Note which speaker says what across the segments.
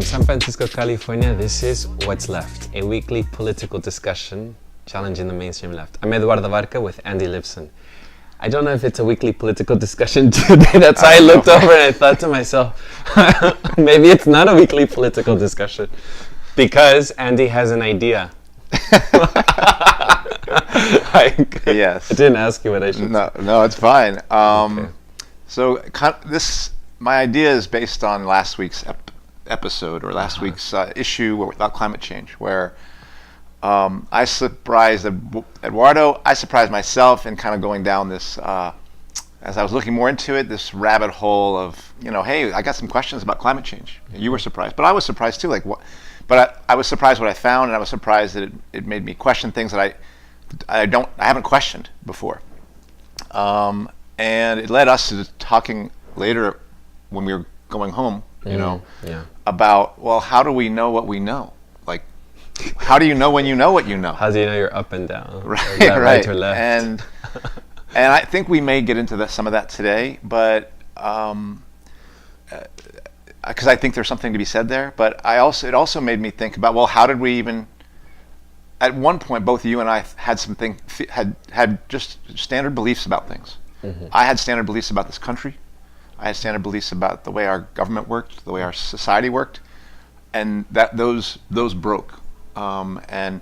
Speaker 1: San Francisco, California, this is What's Left, a weekly political discussion challenging the mainstream left. I'm Eduardo with Andy Lipson. I don't know if it's a weekly political discussion today. That's why I looked over and I thought to myself, maybe it's not a weekly political discussion because Andy has an idea.
Speaker 2: Yes.
Speaker 1: I didn't ask you what I should say.
Speaker 2: No, it's fine.
Speaker 1: Okay.
Speaker 2: So my idea is based on last week's episode or last week's issue about climate change, where I surprised Eduardo. I surprised myself in kind of going down this, as I was looking more into it, this rabbit hole of, hey, I got some questions about climate change. You were surprised, but I was surprised too. Like what? But I was surprised what I found, and I was surprised that it made me question things that I haven't questioned before. And it led us to talking later when we were going home, about, well, how do we know what we know? Like, how do you know when you know what you know?
Speaker 1: How do you know you're up and down?
Speaker 2: Right.
Speaker 1: Or left?
Speaker 2: And I think we may get into some of that today, but because I think there's something to be said there. But it also made me think about, well, how did we even? At one point, both you and I had had just standard beliefs about things. Mm-hmm. I had standard beliefs about this country. I had standard beliefs about the way our government worked, the way our society worked, and that those broke. And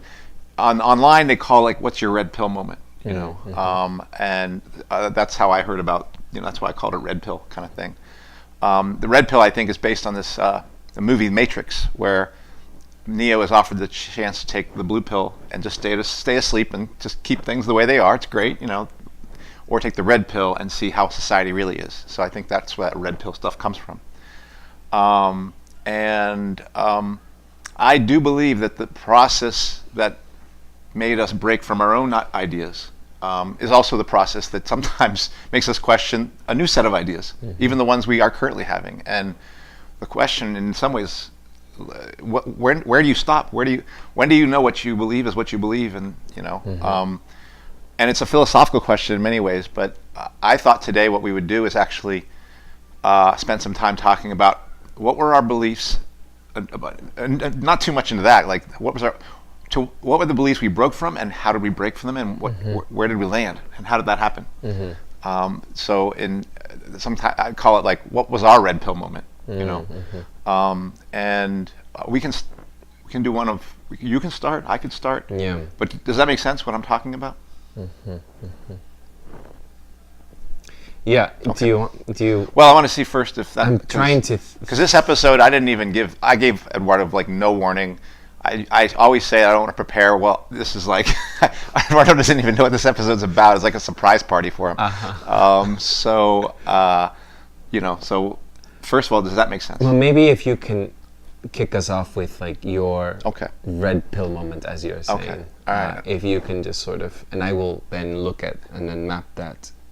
Speaker 2: online they call, like, what's your red pill moment,
Speaker 1: Mm-hmm.
Speaker 2: And that's how I heard about, that's why I called it red pill kind of thing. The red pill, I think, is based on this the movie Matrix, where Neo is offered the chance to take the blue pill and just stay asleep and just keep things the way they are. It's great, or take the red pill and see how society really is. So I think that's where that red pill stuff comes from. I do believe that the process that made us break from our own ideas is also the process that sometimes makes us question a new set of ideas, mm-hmm. even the ones we are currently having. And the question, in some ways, where do you stop? When do you know what you believe is what you believe? And
Speaker 1: Mm-hmm.
Speaker 2: And it's a philosophical question in many ways. But I thought today what we would do is actually spend some time talking about what were our beliefs, and not too much into that. Like what were the beliefs we broke from, and how did we break from them, and where did we land, and how did that happen? Mm-hmm. So in sometimes I call it like, what was our red pill moment?
Speaker 1: Mm-hmm.
Speaker 2: And we can do one of, you can start, I could start.
Speaker 1: Yeah.
Speaker 2: But does that make sense, what I'm talking about?
Speaker 1: Mm-hmm. Mm-hmm. Yeah.
Speaker 2: Okay.
Speaker 1: Do you?
Speaker 2: Well, I want to see first if that.
Speaker 1: I'm trying to.
Speaker 2: Because this episode, I gave Eduardo like no warning. I always say I don't want to prepare. Well, this is like, Eduardo doesn't even know what this episode's about. It's like a surprise party for him.
Speaker 1: Uh-huh.
Speaker 2: So first of all, does that make sense?
Speaker 1: Well, maybe if you can kick us off with like your red pill moment, as you're saying.
Speaker 2: Okay. All right.
Speaker 1: If you can just sort of, and I will then look at and then map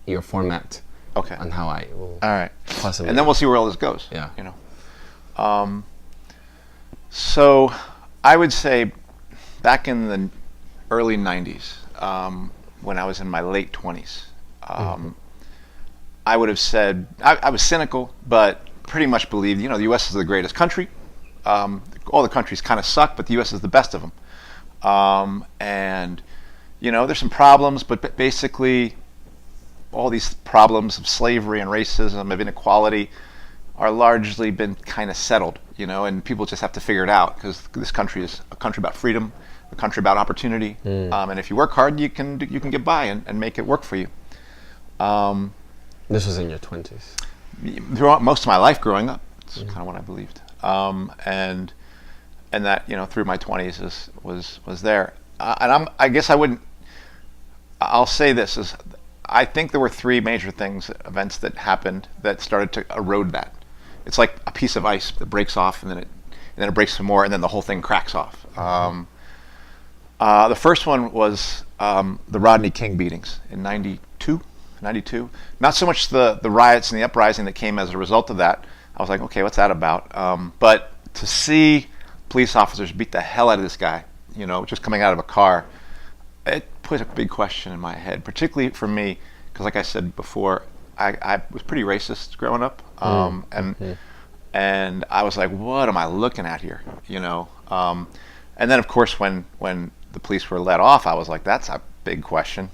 Speaker 1: your format.
Speaker 2: Okay.
Speaker 1: On how I will.
Speaker 2: All right.
Speaker 1: Possibly.
Speaker 2: And then we'll see where all this goes.
Speaker 1: Yeah.
Speaker 2: So I would say back in the early 90s, when I was in my late 20s, I would have said, I was cynical, but pretty much believed, the U.S. is the greatest country. All the countries kind of suck, but the U.S. is the best of them. And there's some problems, but basically all these problems of slavery and racism, of inequality, are largely been kind of settled, and people just have to figure it out, because this country is a country about freedom, a country about opportunity, and if you work hard, you can get by and make it work for you.
Speaker 1: This was in your 20s.
Speaker 2: Throughout most of my life growing up, it's kind of what I believed, and that through my 20s was there, and I guess I'll say this is, I think there were three major events that happened that started to erode that. It's like a piece of ice that breaks off, and then it breaks some more, and then the whole thing cracks off. The first one was the Rodney King beatings in 92. Not so much the riots and the uprising that came as a result of that. I was like, okay, what's that about? But to see police officers beat the hell out of this guy, just coming out of a car, it put a big question in my head, particularly for me, because like I said before, I was pretty racist growing up, and And I was like, what am I looking at here? And then of course when the police were let off, I was like, that's a big question.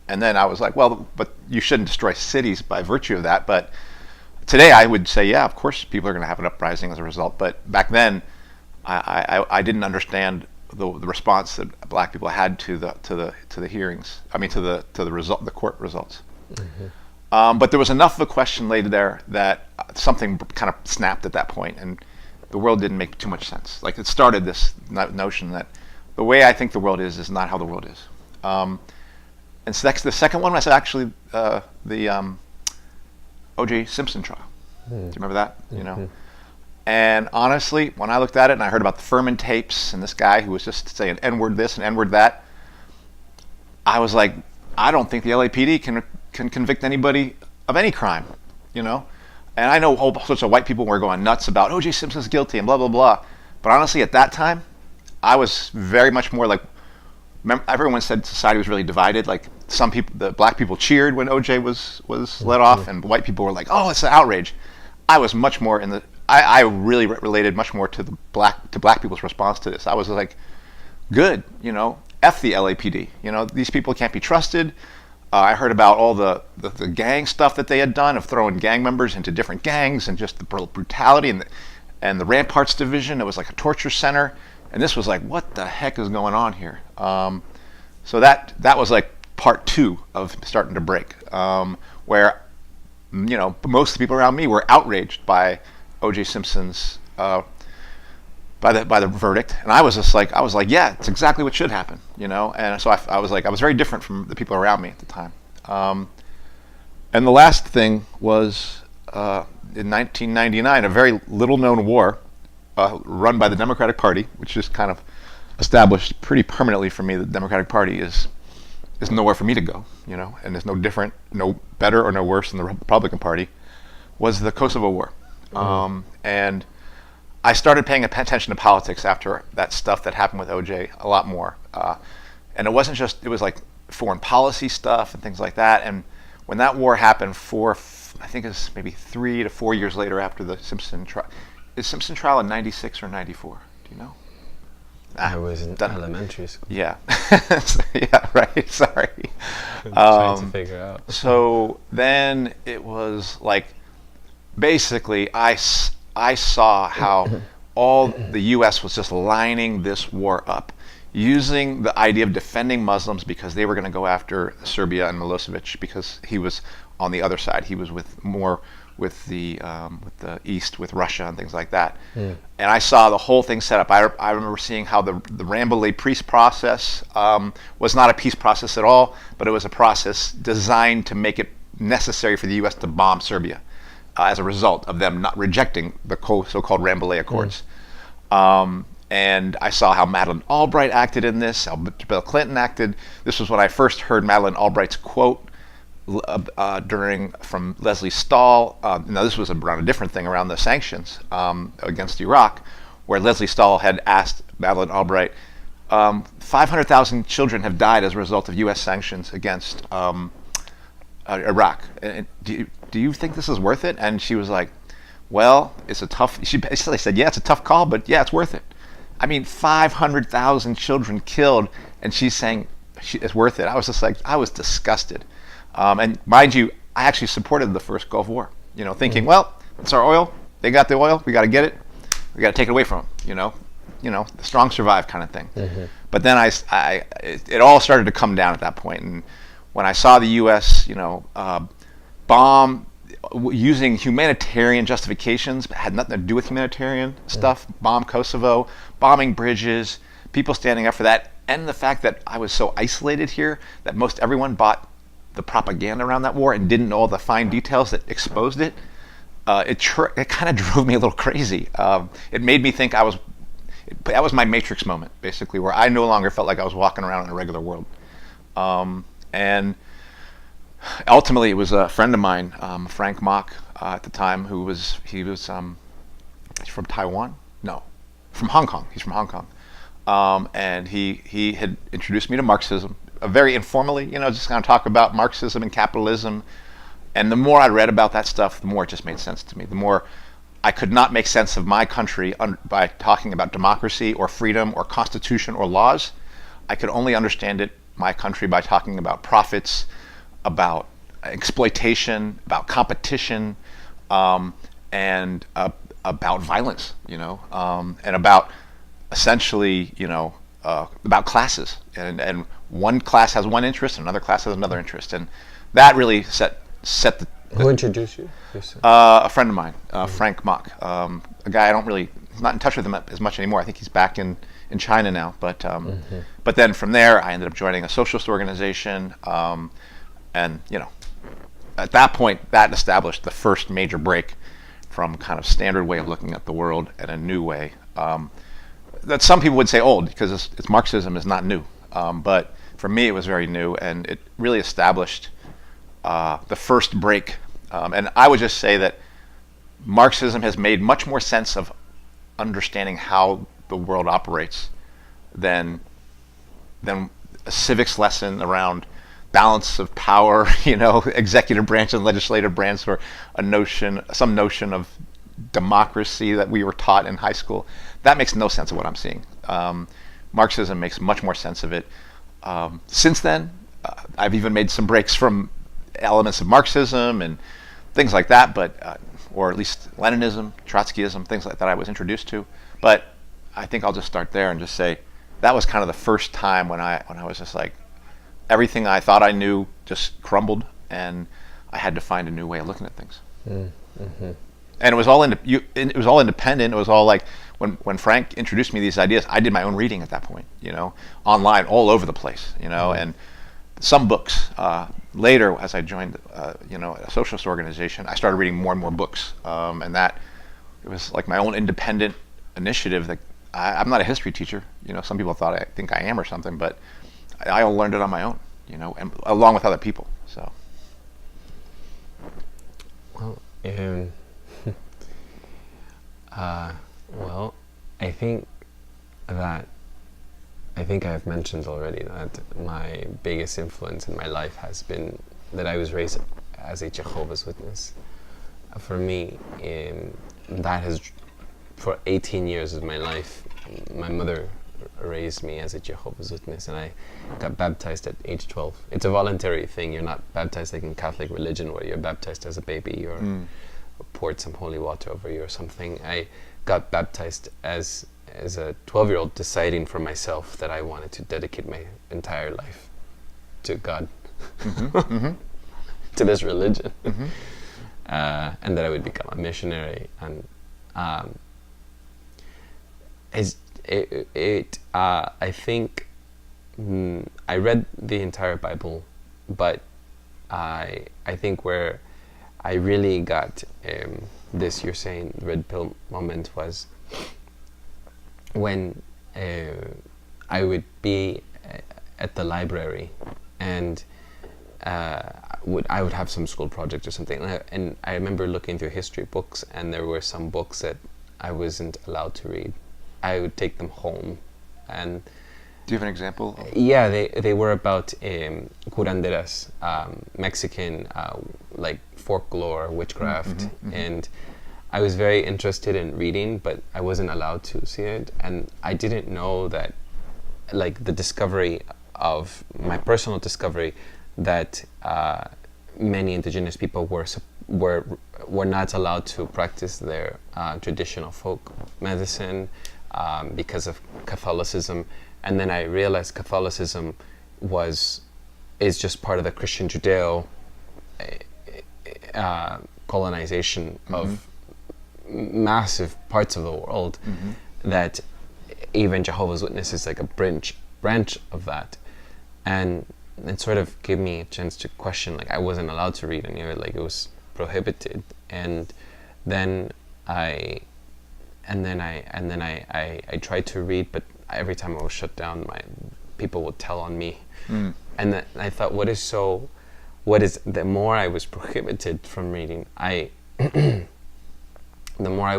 Speaker 2: And then I was like, well, but you shouldn't destroy cities by virtue of that. But today I would say, yeah, of course people are going to have an uprising as a result. But back then, I didn't understand the response that black people had to the hearings. I mean, to the court results. But there was enough of a question laid there that something kind of snapped at that point, and the world didn't make too much sense. Like, it started this notion that the way I think the world is not how the world is. And so the second one was actually the O.J. Simpson trial. Do you remember that? And honestly, when I looked at it and I heard about the Furman tapes and this guy who was just saying N-word this and N-word that, I was like, I don't think the LAPD can convict anybody of any crime, And I know whole sorts of white people were going nuts about O.J. Simpson's guilty and blah, blah, blah. But honestly, at that time, I was very much more like, everyone said society was really divided. Like, some people, the black people cheered when O.J. was let off, and white people were like, oh, it's an outrage. I was much more I really related much more to black people's response to this. I was like, good, F the LAPD. These people can't be trusted. I heard about all the gang stuff that they had done of throwing gang members into different gangs and just the brutality and the Ramparts division. It was like a torture center. And this was like, what the heck is going on here? So that was like part two of starting to break, where most of the people around me were outraged by O.J. Simpson's by the verdict, and I was like, yeah, it's exactly what should happen, And so I was very different from the people around me at the time. And the last thing was in 1999, a very little-known war run by the Democratic Party, which is kind of established pretty permanently for me. The Democratic Party is nowhere for me to go, and it's no different, no better or no worse than the Republican Party. Was the Kosovo War. And I started paying attention to politics after that stuff that happened with OJ a lot more. And it wasn't just, it was like foreign policy stuff and things like that. And when that war happened I think it was maybe 3 to 4 years later after the Simpson trial. Is Simpson trial in 96 or 94? Do you know?
Speaker 1: I was in elementary school.
Speaker 2: Yeah. Yeah, right. Sorry.
Speaker 1: Trying to figure out.
Speaker 2: So then it was like, basically, I saw how all the U.S. was just lining this war up, using the idea of defending Muslims because they were going to go after Serbia and Milosevic because he was on the other side. He was with the East, with Russia and things like that. And I saw the whole thing set up. I remember seeing how the Rambouillet peace process was not a peace process at all, but it was a process designed to make it necessary for the U.S. to bomb Serbia. As a result of them not rejecting the so-called Rambouillet Accords. And I saw how Madeline Albright acted in this, how Bill Clinton acted. This was when I first heard Madeline Albright's quote from Leslie Stahl. Now this was around a different thing, around the sanctions against Iraq, where Leslie Stahl had asked Madeline Albright, 500,000 children have died as a result of U.S. sanctions against Iraq. Do you think this is worth it? And she was like, well, she basically said, yeah, it's a tough call, but yeah, it's worth it. I mean, 500,000 children killed, and she's saying it's worth it. I was just like, I was disgusted. And mind you, I actually supported the first Gulf War, thinking, well, it's our oil. They got the oil. We got to get it. We got to take it away from them, the strong survive kind of thing. But then it all started to come down at that point. And when I saw the U.S., bomb using humanitarian justifications, but had nothing to do with humanitarian stuff, bomb Kosovo, bombing bridges, people standing up for that, and the fact that I was so isolated here that most everyone bought the propaganda around that war and didn't know all the fine details that exposed it, it kind of drove me a little crazy. It made me think that was my Matrix moment, basically, where I no longer felt like I was walking around in a regular world. And ultimately, it was a friend of mine, Frank Mock, at the time, he's from Taiwan? No, from Hong Kong. He's from Hong Kong. And he had introduced me to Marxism, very informally, just kind of talk about Marxism and capitalism. And the more I read about that stuff, the more it just made sense to me. The more I could not make sense of my country by talking about democracy or freedom or constitution or laws. I could only understand it, my country, by talking about profits, about exploitation, about competition, and about violence, and about essentially, about classes. And one class has one interest, and another class has another interest, and that really set the.
Speaker 1: Who introduced you?
Speaker 2: A friend of mine, Frank Mock, a guy I'm not in touch with him as much anymore. I think he's back in China now. But then from there, I ended up joining a socialist organization, and at that point, that established the first major break from kind of standard way of looking at the world and a new way that some people would say old, because it's Marxism is not new, but for me it was very new, and it really established the first break. And I would just say that Marxism has made much more sense of understanding how the world operates than a civics lesson around balance of power, executive branch and legislative branch, or some notion of democracy that we were taught in high school. That makes no sense of what I'm seeing. Marxism makes much more sense of it. Since then, I've even made some breaks from elements of Marxism and things like that, but or at least Leninism, Trotskyism, things like that I was introduced to. But I think I'll just start there and just say that was kind of the first time when I was just like, everything I thought I knew just crumbled, and I had to find a new way of looking at things. Mm-hmm. And it was all independent. It was all like when Frank introduced me to these ideas, I did my own reading at that point, online, all over the place, and some books. Later, as I joined, a socialist organization, I started reading more and more books, and that it was like my own independent initiative. That I'm not a history teacher. Some people I think I am or something, but I all learned it on my own, and along with other people. So.
Speaker 1: Well, I think I've mentioned already that my biggest influence in my life has been that I was raised as a Jehovah's Witness. For me, that has, for 18 years of my life, my mother raised me as a Jehovah's Witness, and I got baptized at age 12. It's a voluntary thing. You're not baptized like in Catholic religion where you're baptized as a baby or poured some holy water over you or something. I got baptized as a 12-year-old, deciding for myself that I wanted to dedicate my entire life to God, to this religion, and that I would become a missionary. And I think I read the entire Bible, but I think where I really got this, you're saying, red pill moment was when I would be at the library, and I would have some school project or something, and I remember looking through history books, and there were some books that I wasn't allowed to read. I would take them home. And
Speaker 2: do you have an example?
Speaker 1: Yeah, they were about curanderas, Mexican like folklore, witchcraft, and I was very interested in reading, but I wasn't allowed to see it, and I didn't know that, like, the discovery of my personal discovery that many indigenous people were not allowed to practice their traditional folk medicine because of Catholicism, and then I realized Catholicism is just part of the Christian Judeo colonization of massive parts of the world, that even Jehovah's Witness is like a branch of that, and it sort of gave me a chance to question, like, I wasn't allowed to read any of it, like it was prohibited, and then I tried to read, but every time I was shut down, people would tell on me, and then I thought, the more I was prohibited from reading, the more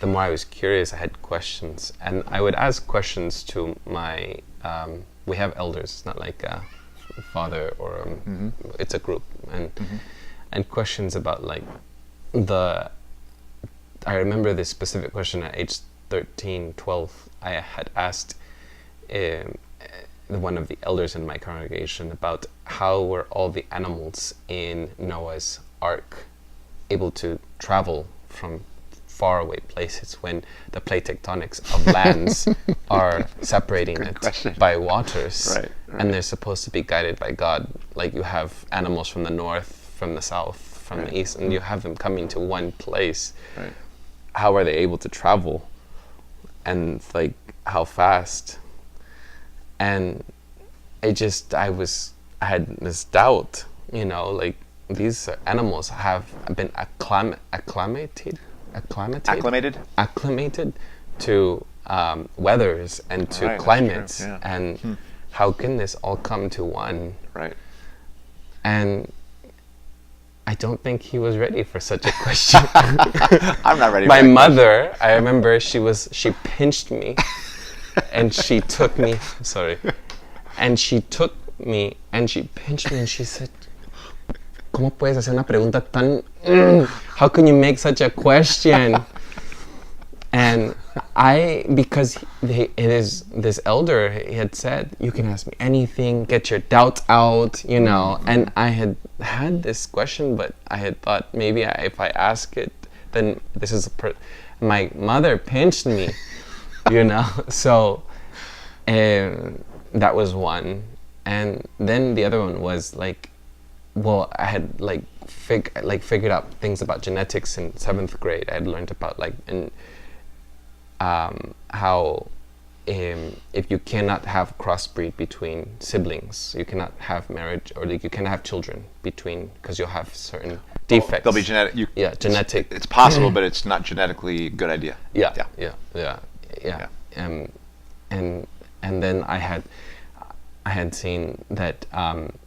Speaker 1: the more I was curious. I had questions, and I would ask questions to my. We have elders. It's not like a father or it's a group, and questions about, like, I remember this specific question at age 13, 12. I had asked one of the elders in my congregation about how were all the animals in Noah's Ark able to travel from faraway places when the plate tectonics of lands are separating it by waters,
Speaker 2: right.
Speaker 1: And they're supposed to be guided by God. Like you have animals from the north, from the south, from the east, and you have them coming to one place.
Speaker 2: Right.
Speaker 1: How are they able to travel? And like how fast? And I had this doubt, like these animals have been acclimated to weathers and to climates, and how can this all come to one?
Speaker 2: Right.
Speaker 1: And I don't think he was ready for such a question.
Speaker 2: I'm not ready.
Speaker 1: My mother, I remember she pinched me, and she took me. Sorry, and she took me and she pinched me and she said, ¿Cómo puedes hacer una pregunta tan? How can you make such a question? And because this elder, he had said, you can ask me anything, get your doubts out, and I had this question, but I had thought maybe if I ask it, then this is my mother pinched me, so that was one. And then the other one was like, well, I had figured out things about genetics in 7th grade. I had learned about how if you cannot have crossbreed between siblings, you cannot have marriage, or you cannot have children because you'll have certain defects.
Speaker 2: They'll be genetic.
Speaker 1: Genetic.
Speaker 2: It's possible, but it's not genetically a good idea.
Speaker 1: Yeah. And then I had seen that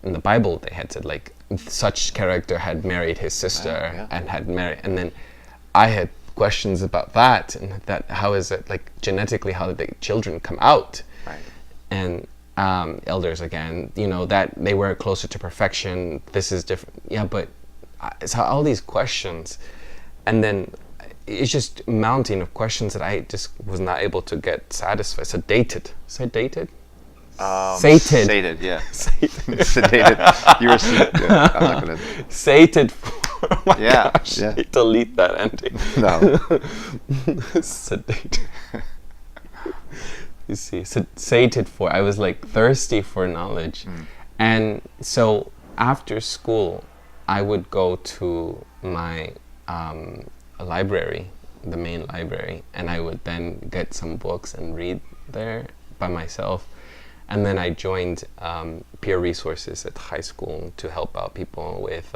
Speaker 1: in the Bible they had said like such character had married his sister and had married, and then I had questions about that, and that how is it like genetically, how did the children come out?
Speaker 2: Right.
Speaker 1: And elders again, that they were closer to perfection. This is different. Yeah, but it's all these questions, and then it's just mounting of questions that I just was not able to get satisfied. Sedated. Sated?
Speaker 2: Sated, yeah. Sedated. You were I'm not gonna.
Speaker 1: Sated. Oh my gosh.
Speaker 2: Yeah.
Speaker 1: Delete that, Andy.
Speaker 2: No.
Speaker 1: Sedated. You see, sated for. I was like thirsty for knowledge, and so after school, I would go to my library, the main library, and I would then get some books and read there by myself. And then I joined peer resources at high school to help out people with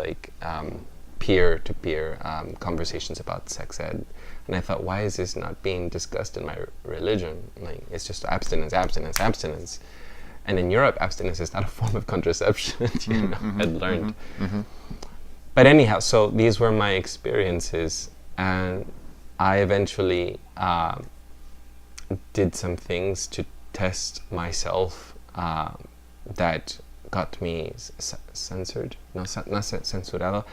Speaker 1: peer-to-peer conversations about sex ed. And I thought, why is this not being discussed in my religion? Like, it's just abstinence. And in Europe, abstinence is not a form of contraception, I'd learned. But anyhow, so these were my experiences, and I eventually did some things to test myself that got me censored, no, not censurado,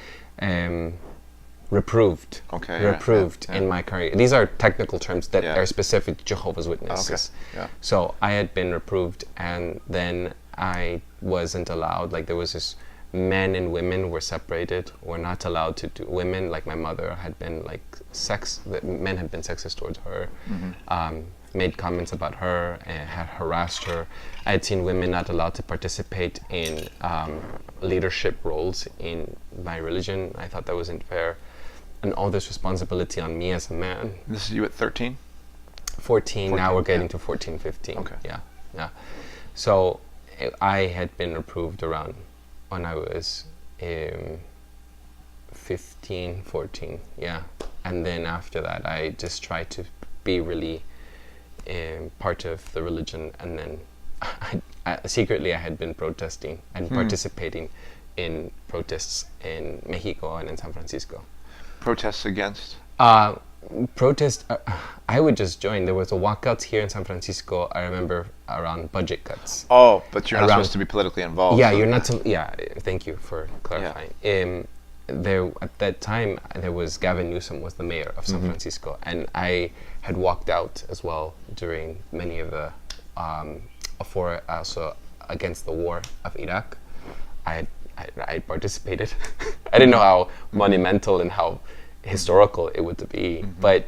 Speaker 1: reproved.
Speaker 2: Okay.
Speaker 1: Reproved
Speaker 2: yeah.
Speaker 1: in my career. These are technical terms that are specific to Jehovah's Witnesses.
Speaker 2: Okay. Yeah.
Speaker 1: So I had been reproved, and then I wasn't allowed. Like there was this, men and women were separated. Were not allowed to do. Women, like my mother, had been like men had been sexist towards her. Made comments about her and had harassed her. I had seen women not allowed to participate in leadership roles in my religion. I thought that wasn't fair. And all this responsibility on me as a man.
Speaker 2: This is you at 13?
Speaker 1: 14, now we're getting to 14, 15.
Speaker 2: Okay.
Speaker 1: Yeah. So I had been approved around when I was 15, 14, yeah. And then after that, I just tried to be really part of the religion, and then secretly I had been protesting and participating in protests in Mexico and in San Francisco.
Speaker 2: Protests against?
Speaker 1: I would just join. There was a walkout here in San Francisco, I remember, around budget cuts.
Speaker 2: Oh, but you're not supposed to be politically involved.
Speaker 1: Yeah, you're not. Yeah, thank you for clarifying. there at that time there was Gavin Newsom was the mayor of San Francisco, and I had walked out as well during many of the for also against the war of Iraq. I participated. I didn't know how monumental and how historical it would be, but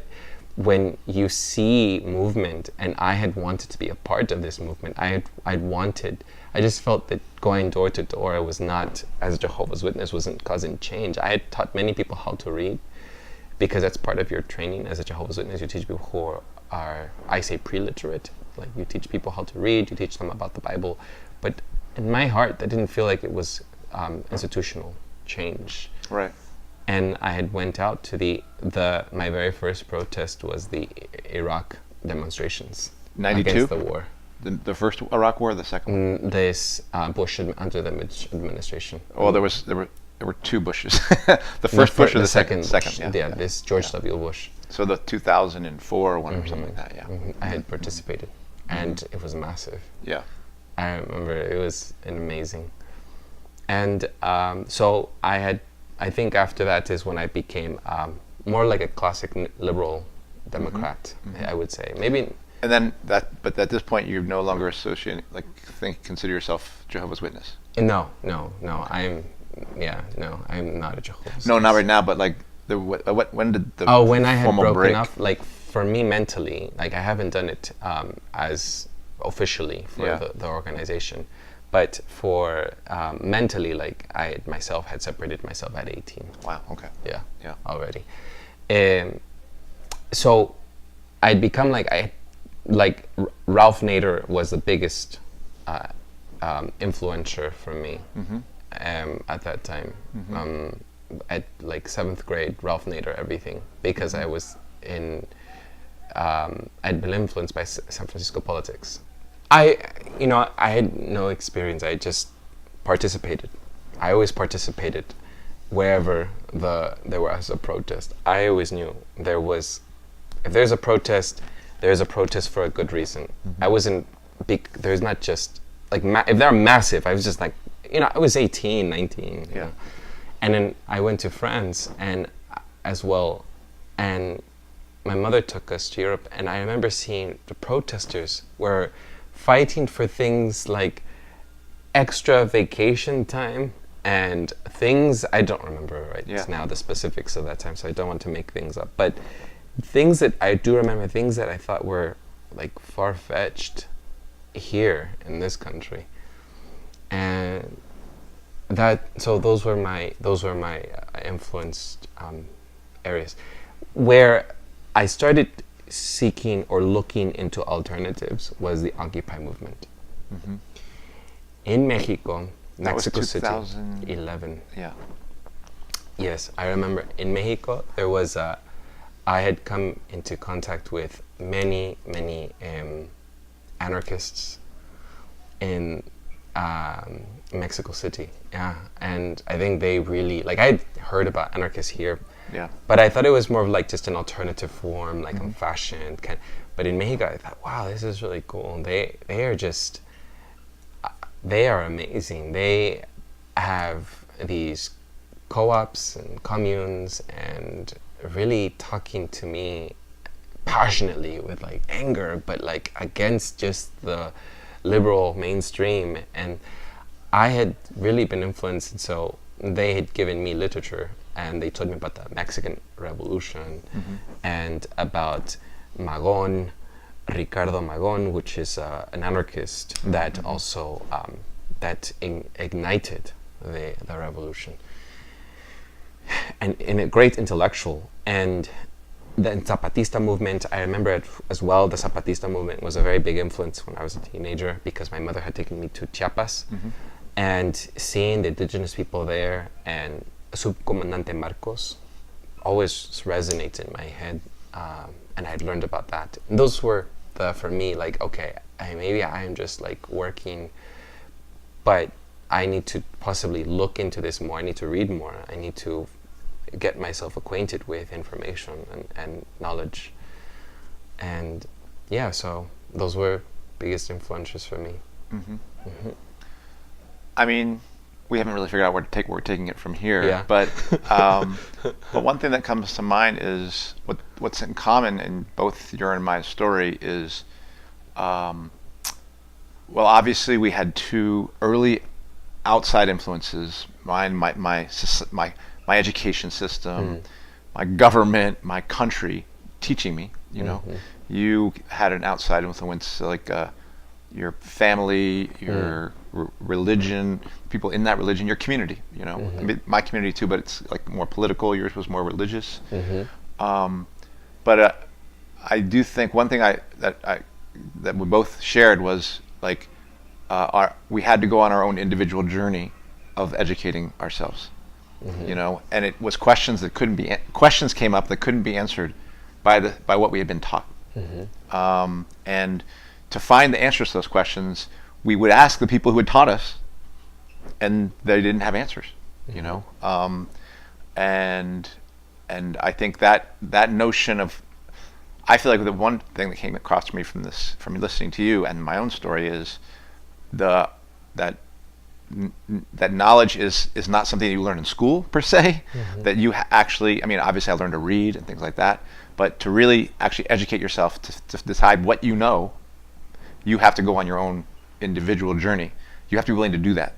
Speaker 1: when you see movement, and I had wanted to be a part of this movement, I just felt that going door to door was not, as a Jehovah's Witness, wasn't causing change. I had taught many people how to read, because that's part of your training as a Jehovah's Witness. You teach people who are, I say, pre-literate. Like, you teach people how to read, you teach them about the Bible. But in my heart, that didn't feel like it was institutional change.
Speaker 2: Right.
Speaker 1: And I had went out to my very first protest was the Iraq demonstrations
Speaker 2: 92?
Speaker 1: against the war.
Speaker 2: The first Iraq war, or the second one?
Speaker 1: This Bush under the Bush administration.
Speaker 2: Oh, there were two Bushes. The first Bush or the second?
Speaker 1: Bush. Yeah, this George W. Bush.
Speaker 2: So the 2004 one or something like that. Yeah.
Speaker 1: I had participated, and it was massive.
Speaker 2: Yeah.
Speaker 1: I remember it was amazing. And so I think after that is when I became more like a classic liberal Democrat, I would say. Maybe. And
Speaker 2: then but at this point you're no longer associated, consider yourself Jehovah's Witness.
Speaker 1: No. I'm not a Jehovah's Witness.
Speaker 2: No, not right now, but when did the
Speaker 1: when I had broken
Speaker 2: break?
Speaker 1: off, like for me mentally, like I haven't done it as officially for the organization. But for mentally, like I myself had separated myself at 18.
Speaker 2: Wow. Okay.
Speaker 1: Yeah. Already. So I'd become like Ralph Nader was the biggest influencer for me at that time. At like 7th grade, Ralph Nader, everything, because I was I'd been influenced by San Francisco politics. I had no experience. I just participated. I always participated wherever there was a protest. I always knew if there's a protest, there's a protest for a good reason. I wasn't big. There's not just like if they're massive. I was just like, I was 18, 19. You know? And then I went to France as well, and my mother took us to Europe, and I remember seeing the protesters were fighting for things like extra vacation time and things I don't remember now the specifics of that time, so I don't want to make things up, but things that I do remember, things that I thought were like far-fetched here in this country, and those were my influenced areas where I started seeking or looking into alternatives was the Occupy movement. In Mexico City, 2011.
Speaker 2: Yeah.
Speaker 1: Yes, I remember in Mexico there was I had come into contact with many anarchists in Mexico City. Yeah, and I think they really I'd heard about anarchists here.
Speaker 2: Yeah.
Speaker 1: But I thought it was more of like just an alternative form, like on fashion. But in Mexico, I thought, wow, this is really cool. They are amazing. They have these co-ops and communes and really talking to me passionately with like anger, but like against just the liberal mainstream. And I had really been influenced, and so they had given me literature. And they told me about the Mexican Revolution and about Ricardo Magón, which is an anarchist that also ignited the revolution. And a great intellectual. And the Zapatista movement, I remember as well, the Zapatista movement was a very big influence when I was a teenager, because my mother had taken me to Chiapas and seeing the indigenous people there, and Subcomandante Marcos always resonates in my head, and I'd learned about that. And those were for me, like, okay, maybe I am just like working, but I need to possibly look into this more. I need to read more. I need to get myself acquainted with information and knowledge. And yeah, so those were biggest influences for me.
Speaker 2: I mean, we haven't really figured out where we're taking it from here.
Speaker 1: Yeah.
Speaker 2: But one thing that comes to mind is what's in common in both your and my story is, well, obviously we had two early outside influences. Mine, my education system, my government, my country, teaching me. You know, you had an outside influence like your family, your religion, people in that religion, your community. You know, I mean, my community too, but it's like more political. Yours was more religious. But I do think one thing that we both shared was like we had to go on our own individual journey of educating ourselves. You know, and it was questions came up that couldn't be answered by what we had been taught. And to find the answers to those questions, we would ask the people who had taught us, and they didn't have answers. You know, and I think that notion of, I feel like the one thing that came across to me from listening to you and my own story is that knowledge is not something you learn in school per se. That you actually, I mean, obviously I learned to read and things like that, but to really actually educate yourself to decide what you know, you have to go on your own individual journey. You have to be willing to do that,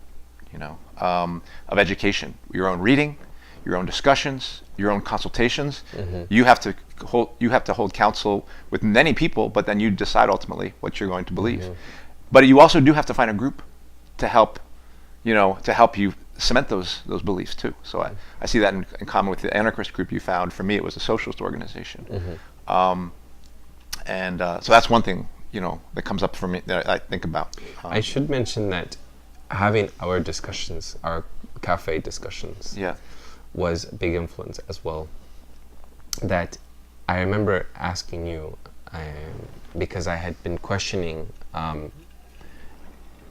Speaker 2: you know, of education, your own reading, your own discussions, your own consultations. You have to hold counsel with many people, but then you decide ultimately what you're going to believe. But you also do have to find a group to help you cement those beliefs too. So I see that in common with the anarchist group you found. For me, it was a socialist organization. So that's one thing, you know, that comes up for me that I think about.
Speaker 1: I should mention that having our discussions, our cafe discussions, was a big influence as well. That I remember asking you, because I had been questioning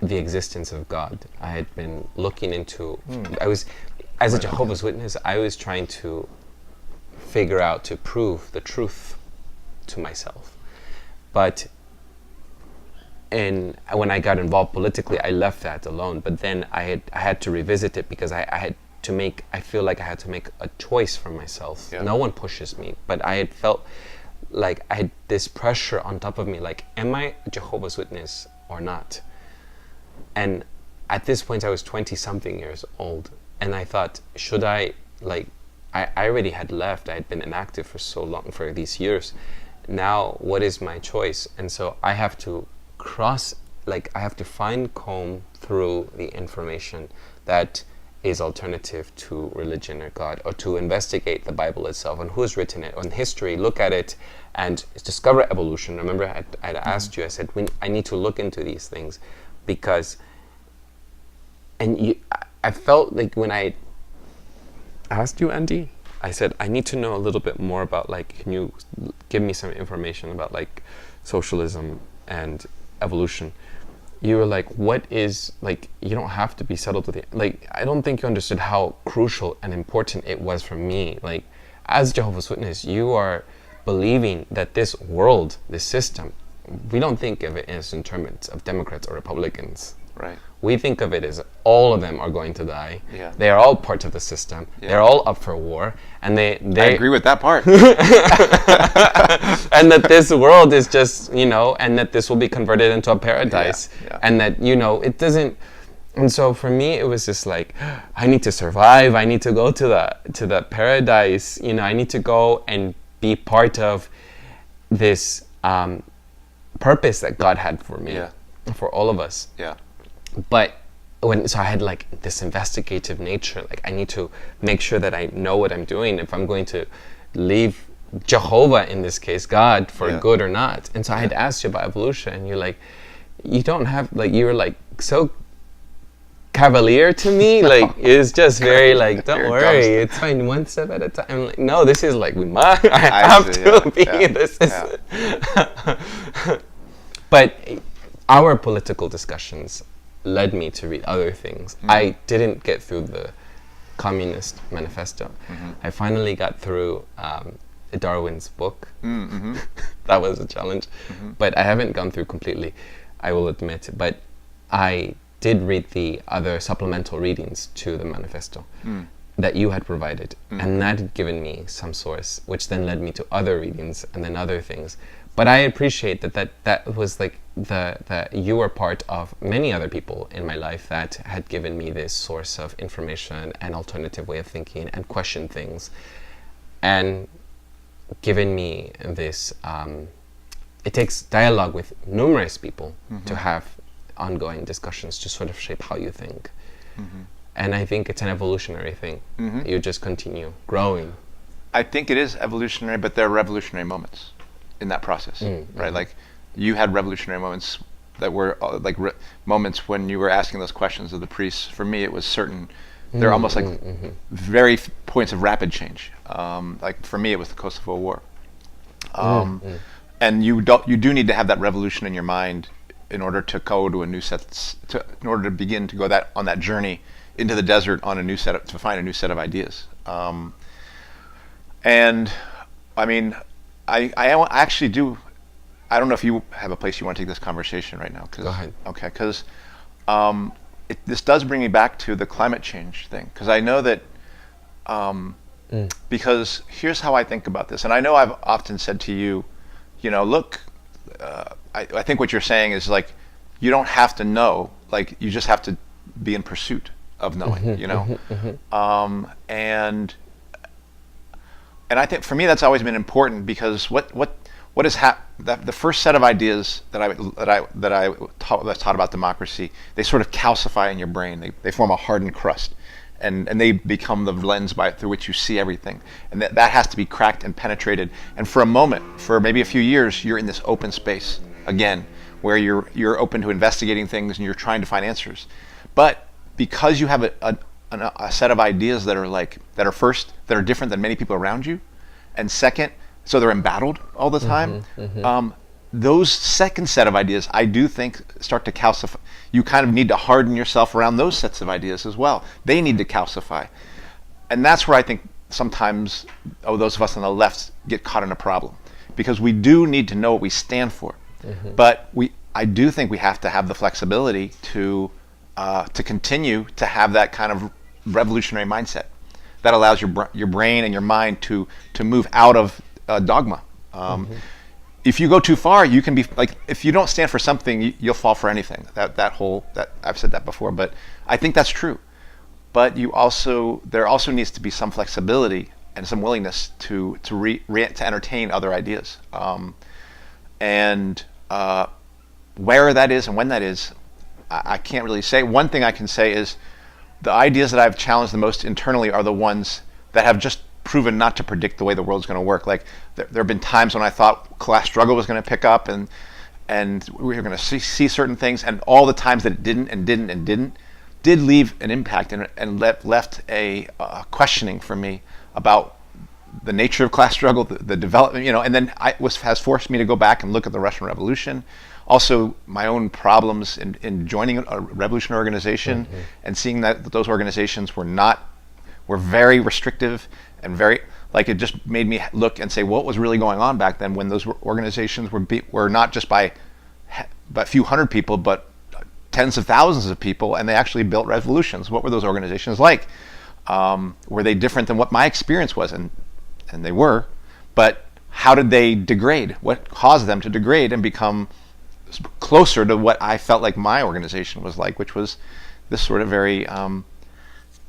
Speaker 1: the existence of God. I had been looking into, as a Jehovah's Witness, I was trying to figure out, to prove the truth to myself. But when I got involved politically, I left that alone. But then I had to revisit it because I feel like I had to make a choice for myself. No one pushes me, but I had felt like I had this pressure on top of me, like, am I a Jehovah's Witness or not? And at this point I was 20-something years old, and I thought, should I, like, I already had left, I had been inactive for so long, for these years. Now what is my choice? And so I have to I have to comb through the information that is alternative to religion or God, or to investigate the Bible itself and who's written it, on history, look at it and discover evolution. Remember I'd asked you, I said, I need to look into these things because, I felt like when I asked you, Andy, I said, I need to know a little bit more about, like, can you give me some information about, like, socialism and evolution? You were like, what is, like, you don't have to be settled with it. Like, I don't think you understood how crucial and important it was for me. Like, as Jehovah's Witness, you are believing that this world, this system, we don't think of it as in terms of Democrats or Republicans.
Speaker 2: Right.
Speaker 1: We think of it as all of them are going to die.
Speaker 2: Yeah.
Speaker 1: They are all part of the system. Yeah. They're all up for war. And they
Speaker 2: I agree with that part.
Speaker 1: And that this world is just, you know, and that this will be converted into a paradise.
Speaker 2: Yeah.
Speaker 1: And that, you know, it doesn't. And so for me, it was just like, I need to survive. I need to go to the paradise. You know, I need to go and be part of this purpose that God had for me, for all of us.
Speaker 2: Yeah.
Speaker 1: But so I had, like, this investigative nature. Like, I need to make sure that I know what I'm doing if I'm going to leave Jehovah, in this case, God, for good or not. And so I had asked you about evolution, and you're like, you don't have, like, you were like so cavalier to me. Like, it's just very like, don't worry, it's fine, one step at a time. I'm like, no, this is like, I have to be this. But our political discussions led me to read other things. I didn't get through the Communist Manifesto. I finally got through Darwin's book. That was a challenge. But I haven't gone through completely, I will admit. But I did read the other supplemental readings to the manifesto that you had provided, and that had given me some source, which then led me to other readings and then other things. But I appreciate that was like that you were part of many other people in my life that had given me this source of information and alternative way of thinking and question things, and given me this. It takes dialogue with numerous people to have ongoing discussions to sort of shape how you think. And I think it's an evolutionary thing. You just continue growing.
Speaker 2: I think it is evolutionary, but there are revolutionary moments in that process, right? Like you had revolutionary moments that were moments when you were asking those questions of the priests. For me, it was certain. They're almost like very points of rapid change. Like for me, it was the Kosovo War. And you do need to have that revolution in your mind in order to go to a new set, in order to begin to go on that journey into the desert on a new set to find a new set of ideas. And I mean, I actually do. I don't know if you have a place you want to take this conversation right now.
Speaker 1: Go ahead.
Speaker 2: Okay, because this does bring me back to the climate change thing. Because I know that. Because here's how I think about this, and I know I've often said to you, look, I think what you're saying is like, you don't have to know, like you just have to be in pursuit of knowing, and I think for me that's always been important, because what is the first set of ideas that I taught about democracy, they sort of calcify in your brain, they form a hardened crust. And they become the lens through which you see everything. And that has to be cracked and penetrated. And for a moment, for maybe a few years, you're in this open space again, where you're open to investigating things and you're trying to find answers. But because you have a set of ideas that are different than many people around you, and second, so they're embattled all the time, those second set of ideas, I do think, start to calcify. You kind of need to harden yourself around those sets of ideas as well. They need to calcify. And that's where I think sometimes those of us on the left get caught in a problem. Because we do need to know what we stand for. But I do think we have to have the flexibility to continue to have that kind of revolutionary mindset that allows your brain and your mind to move out of dogma. If you go too far, you can be like, if you don't stand for something, you'll fall for anything. That I've said that before, but I think that's true. But there also needs to be some flexibility and some willingness to entertain other ideas. And where that is and when that is, I can't really say. One thing I can say is the ideas that I've challenged the most internally are the ones that have just proven not to predict the way the world's going to work. Like there have been times when I thought class struggle was going to pick up and we were going to see certain things, and all the times that it didn't did leave an impact and left a questioning for me about the nature of class struggle, the development, and then has forced me to go back and look at the Russian Revolution. Also, my own problems in joining a revolutionary organization and seeing that those organizations were very restrictive and very, like, it just made me look and say what was really going on back then when those organizations were not just by a few hundred people, but tens of thousands of people, and they actually built revolutions. What were those organizations like? Were they different than what my experience was? And they were, but how did they degrade? What caused them to degrade and become closer to what I felt like my organization was like, which was this sort of very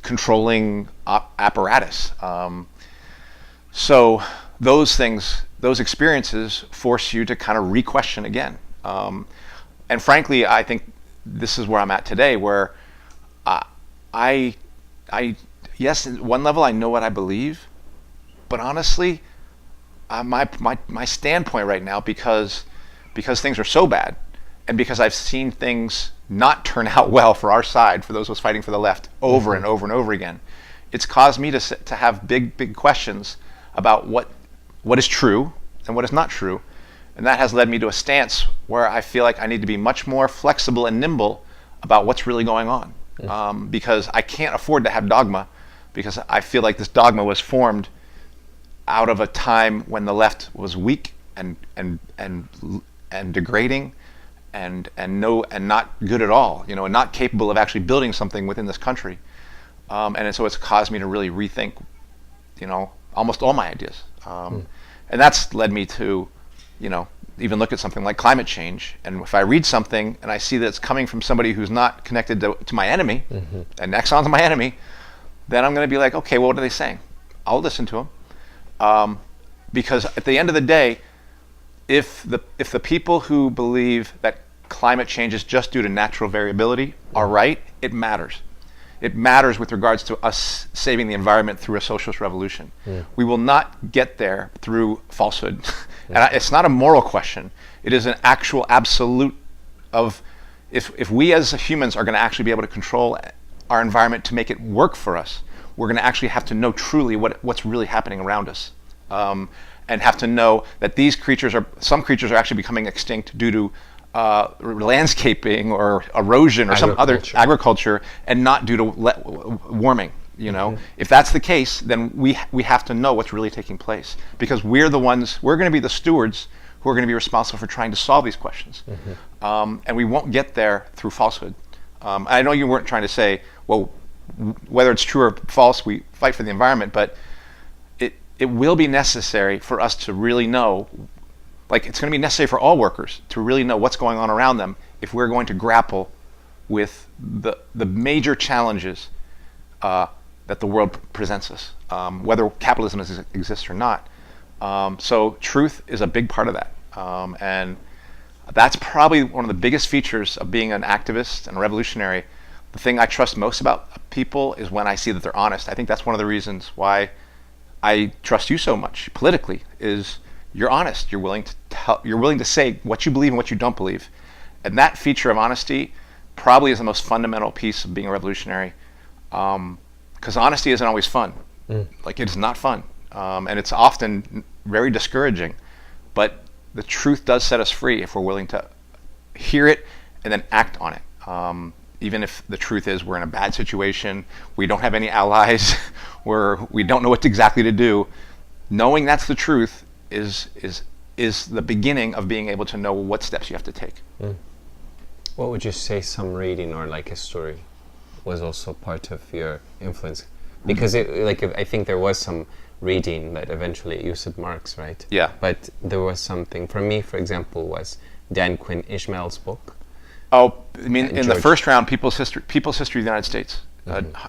Speaker 2: controlling apparatus. So those things, those experiences force you to kind of re-question again. And frankly, I think this is where I'm at today, where yes, at one level I know what I believe, but honestly, my standpoint right now, because things are so bad, and because I've seen things not turn out well for our side, for those of us fighting for the left, over and over and over again, it's caused me to have big questions about what is true and what is not true. And that has led me to a stance where I feel like I need to be much more flexible and nimble about what's really going on. Because I can't afford to have dogma, because I feel like this dogma was formed out of a time when the left was weak and degrading, and not good at all, and not capable of actually building something within this country. And so it's caused me to really rethink, almost all my ideas. And that's led me to, even look at something like climate change. And if I read something and I see that it's coming from somebody who's not connected to my enemy, and Exxon's my enemy, then I'm going to be like, okay, well, what are they saying? I'll listen to them. Because at the end of the day, if the people who believe that climate change is just due to natural variability are right, it matters. It matters with regards to us saving the environment through a socialist revolution. We will not get there through falsehood. And it's not a moral question. It is an actual absolute of if we as humans are going to actually be able to control our environment to make it work for us, we're going to actually have to know truly what's really happening around us. And have to know that some creatures are actually becoming extinct due to landscaping or erosion or some other agriculture, and not due to warming. If that's the case, then we have to know what's really taking place, because we're going to be the stewards who are going to be responsible for trying to solve these questions. And we won't get there through falsehood. I know you weren't trying to say, well, whether it's true or false, we fight for the environment, but it will be necessary for us to really know, like it's going to be necessary for all workers to really know what's going on around them if we're going to grapple with the major challenges that the world presents us, whether capitalism exists or not. So truth is a big part of that. And that's probably one of the biggest features of being an activist and a revolutionary. The thing I trust most about people is when I see that they're honest. I think that's one of the reasons why I trust you so much politically, is you're honest. You're willing to say what you believe and what you don't believe. And that feature of honesty probably is the most fundamental piece of being a revolutionary. Because honesty isn't always fun. Like, it's not fun. And it's often very discouraging. But the truth does set us free if we're willing to hear it and then act on it. Even if the truth is we're in a bad situation, we don't have any allies, we don't know what exactly to do. Knowing that's the truth is the beginning of being able to know what steps you have to take.
Speaker 1: What would you say some reading or like history was also part of your influence? Because I think there was some reading that eventually you said Marx, right?
Speaker 2: Yeah.
Speaker 1: But there was something, for me, for example, was Dan Quinn Ishmael's book.
Speaker 2: Oh, I mean, in the
Speaker 1: Georg.
Speaker 2: first round, People's History of the United States,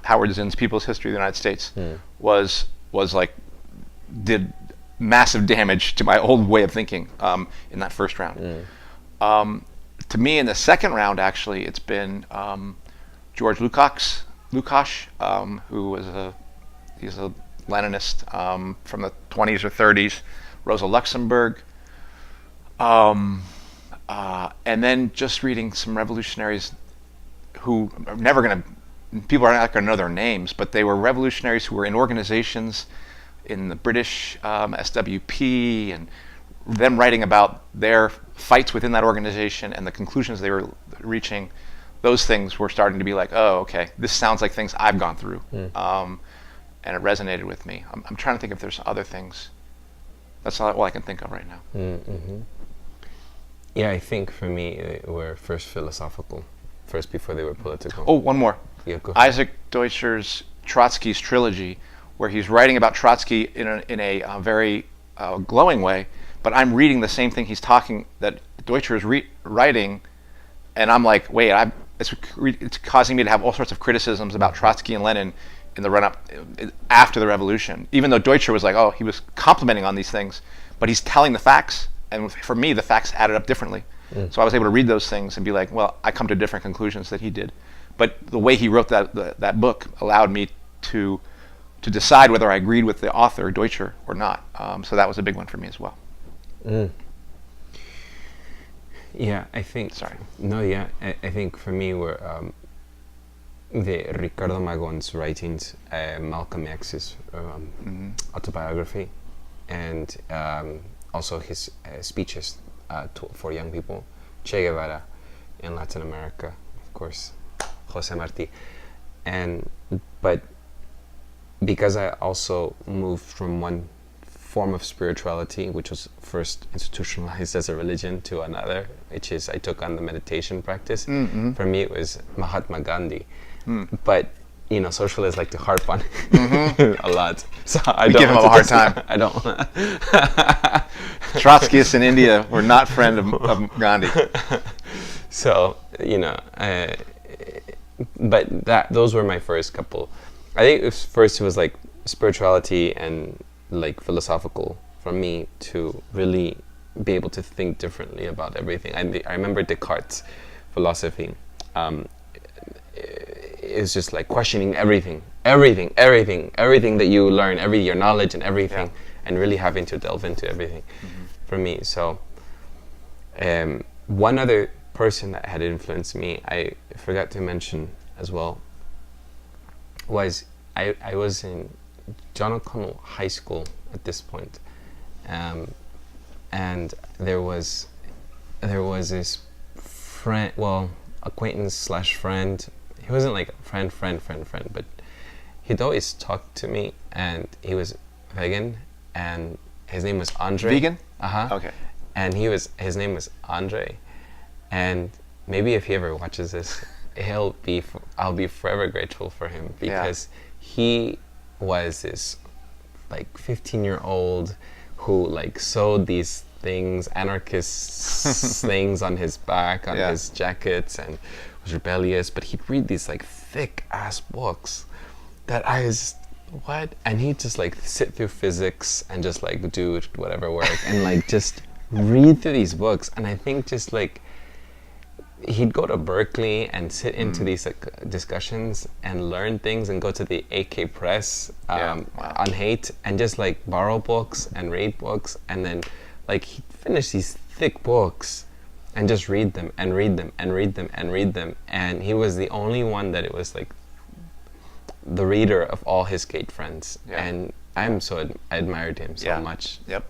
Speaker 2: Howard Zinn's People's History of the United States was like, did massive damage to my old way of thinking in that first round. To me, in the second round, actually, it's been George Lukacs, who was he's a Leninist from the 20s or 30s, Rosa Luxemburg, and then just reading some revolutionaries who are never going to, people are not going to know their names, but they were revolutionaries who were in organizations in the British SWP, and them writing about their fights within that organization and the conclusions they were reaching. Those things were starting to be like, oh, okay, this sounds like things I've gone through. And it resonated with me. I'm trying to think if there's other things. That's all I can think of right now.
Speaker 1: Yeah, I think for me they were first philosophical, first before they were political.
Speaker 2: Oh, one more.
Speaker 1: Yeah, go ahead.
Speaker 2: Isaac Deutscher's Trotsky's trilogy, where he's writing about Trotsky in a very glowing way, but I'm reading the same thing that Deutscher is writing, and I'm like, wait, it's causing me to have all sorts of criticisms about Trotsky and Lenin in the run-up after the revolution, even though Deutscher was like, oh, he was complimenting on these things, but he's telling the facts, and for me, the facts added up differently. So I was able to read those things and be like, well, I come to different conclusions that he did. But the way he wrote that book allowed me to decide whether I agreed with the author, Deutscher, or not. So that was a big one for me as well.
Speaker 1: Yeah, I think...
Speaker 2: Sorry.
Speaker 1: No, yeah, I think for me were the Ricardo Magon's writings, Malcolm X's autobiography, and also his speeches for young people, Che Guevara in Latin America, of course, Jose Marti. But because I also moved from one form of spirituality, which was first institutionalized as a religion, to another, which is I took on the meditation practice. For me, it was Mahatma Gandhi. But socialists like to harp on a lot. So I don't
Speaker 2: give him a hard time.
Speaker 1: I don't.
Speaker 2: Trotskyists in India were not friend of Gandhi.
Speaker 1: So but those were my first couple. I think first it was like spirituality and like philosophical for me to really be able to think differently about everything. I remember Descartes' philosophy. Is just like questioning everything that you learn, your knowledge and everything, and really having to delve into everything for me. So one other person that had influenced me, I forgot to mention as well, was I was in John O'Connell High School at this point, and there was this friend, acquaintance / friend. He wasn't like a friend, but he'd always talk to me, and he was vegan, and his name was Andre.
Speaker 2: Vegan?
Speaker 1: Okay. And his name was Andre, and maybe if he ever watches this, I'll be forever grateful for him, because he was this like 15-year-old who like sewed these things, anarchist things on his back, on his jackets, and was rebellious, but he'd read these like thick ass books that I was what, and he'd just like sit through physics and just like do whatever work and like just read through these books. And I think just like he'd go to Berkeley and sit into these like discussions and learn things, and go to the AK Press on hate and just like borrow books and read books, and then like he'd finish these thick books and just read them and read them and read them and read them. And he was the only one that it was like the reader of all his gate friends. And I admired him so much that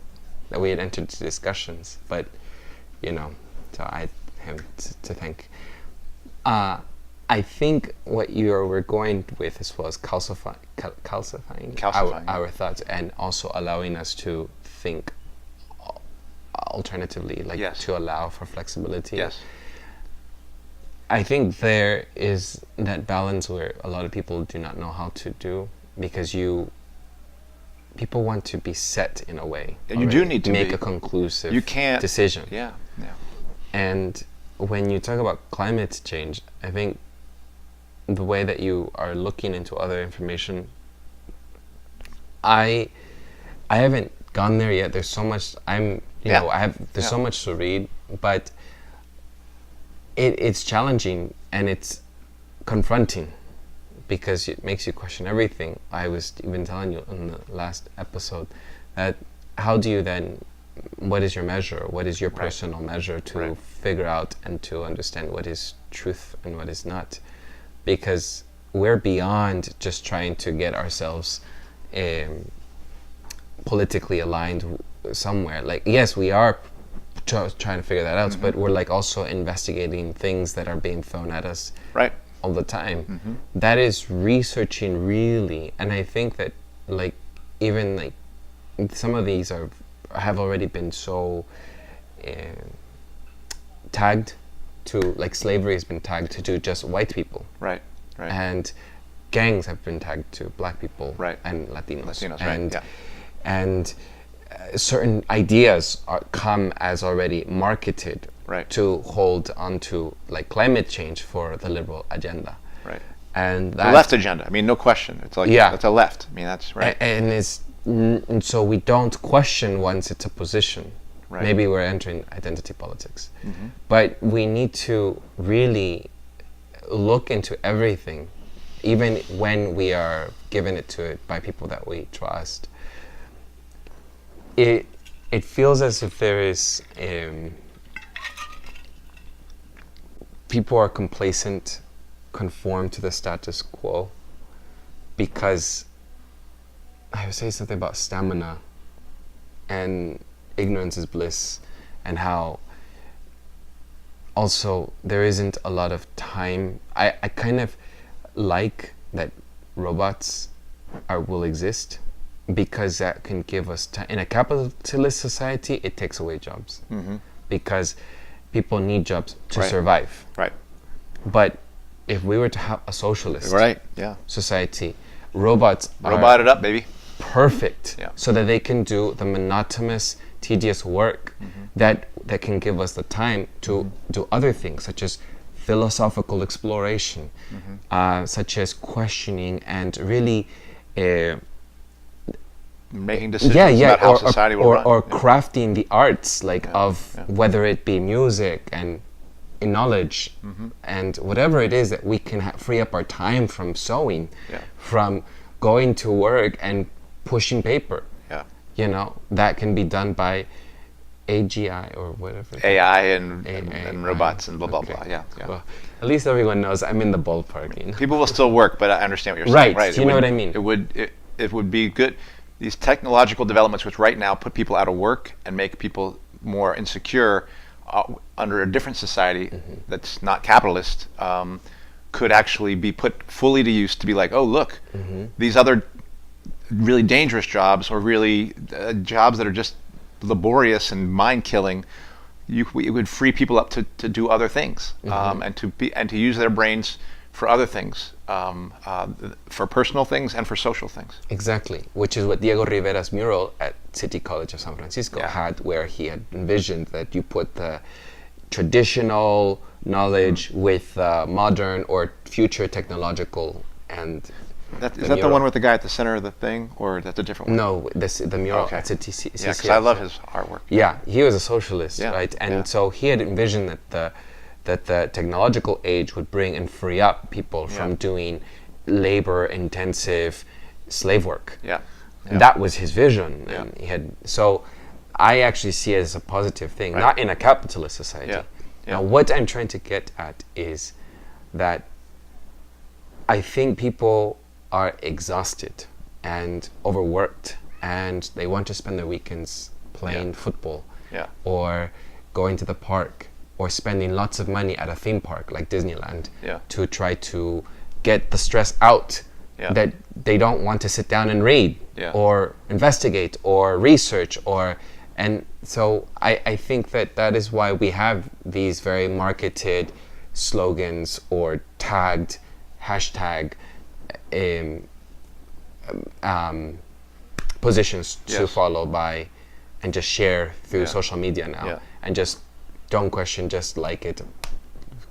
Speaker 1: we had entered into discussions. But so I had him to thank. I think what you were going with as well as calcifying our thoughts, and also allowing us to think alternatively, like to allow for flexibility. I think there is that balance where a lot of people do not know how to do, because people want to be set in a way.
Speaker 2: You do need to
Speaker 1: make a conclusive decision. And when you talk about climate change, I think the way that you are looking into other information, I haven't gone there yet. There's so much there's so much to read, but it's challenging and it's confronting, because it makes you question everything. I was even telling you in the last episode that how do you then, what is your measure? What is your personal measure to figure out and to understand what is truth and what is not? Because we're beyond just trying to get ourselves politically aligned somewhere. Like, yes, we are trying to figure that out, but we're like also investigating things that are being thrown at us all the time. That is researching really, and I think that like even like some of these have already been so tagged to, like slavery has been tagged to just white people, and gangs have been tagged to black people and Latinos, and certain ideas come as already marketed to hold onto like climate change for the liberal agenda, and that,
Speaker 2: the left agenda. I mean, no question. It's like that's a left. I mean, that's right.
Speaker 1: And so we don't question once it's a position. Maybe we're entering identity politics, but we need to really look into everything, even when we are given it to it by people that we trust. It feels as if there is people are complacent, conform to the status quo, because I would say something about stamina and ignorance is bliss, and how also there isn't a lot of time. I kind of like that robots will exist, because that can give us time. In a capitalist society, it takes away jobs because people need jobs to survive.
Speaker 2: Right.
Speaker 1: But if we were to have a socialist society, robots
Speaker 2: Robot it up, baby.
Speaker 1: perfect
Speaker 2: Yeah.
Speaker 1: so that they can do the monotonous, tedious work that can give us the time to do other things, such as philosophical exploration, such as questioning and really
Speaker 2: making decisions about how society will run.
Speaker 1: Or crafting the arts, whether it be music and in knowledge and whatever it is that we can free up our time from sewing, from going to work and pushing paper. You know, that can be done by AGI or whatever.
Speaker 2: AI and robots and blah, blah, blah. Yeah.
Speaker 1: Well, at least everyone knows I'm in the ballpark. You know?
Speaker 2: People will still work, but I understand what you're saying.
Speaker 1: Right. You know what I mean?
Speaker 2: It would be good. These technological developments, which right now put people out of work and make people more insecure under a different society that's not capitalist, could actually be put fully to use to be like, oh, look, these other really dangerous jobs or really jobs that are just laborious and mind-killing, it would free people up to do other things and to use their brains for other things, for personal things and for social things.
Speaker 1: Exactly, which is what Diego Rivera's mural at City College of San Francisco had, where he had envisioned that you put the traditional knowledge with modern or future technological and.
Speaker 2: Is that the one with the guy at the center of the thing, or that's a different one?
Speaker 1: No, the mural at City.
Speaker 2: Yeah, because I love his artwork.
Speaker 1: Yeah, he was a socialist, right? And so he had envisioned that the technological age would bring and free up people from doing labor-intensive slave work. And that was his vision. And he had, so I actually see it as a positive thing, not in a capitalist society. Now, what I'm trying to get at is that I think people are exhausted and overworked, and they want to spend their weekends playing football or going to the park or spending lots of money at a theme park like Disneyland to try to get the stress out that they don't want to sit down and read or investigate or research and so I think that is why we have these very marketed slogans or tagged hashtag positions to follow by and just share through social media now and just don't question, just like it,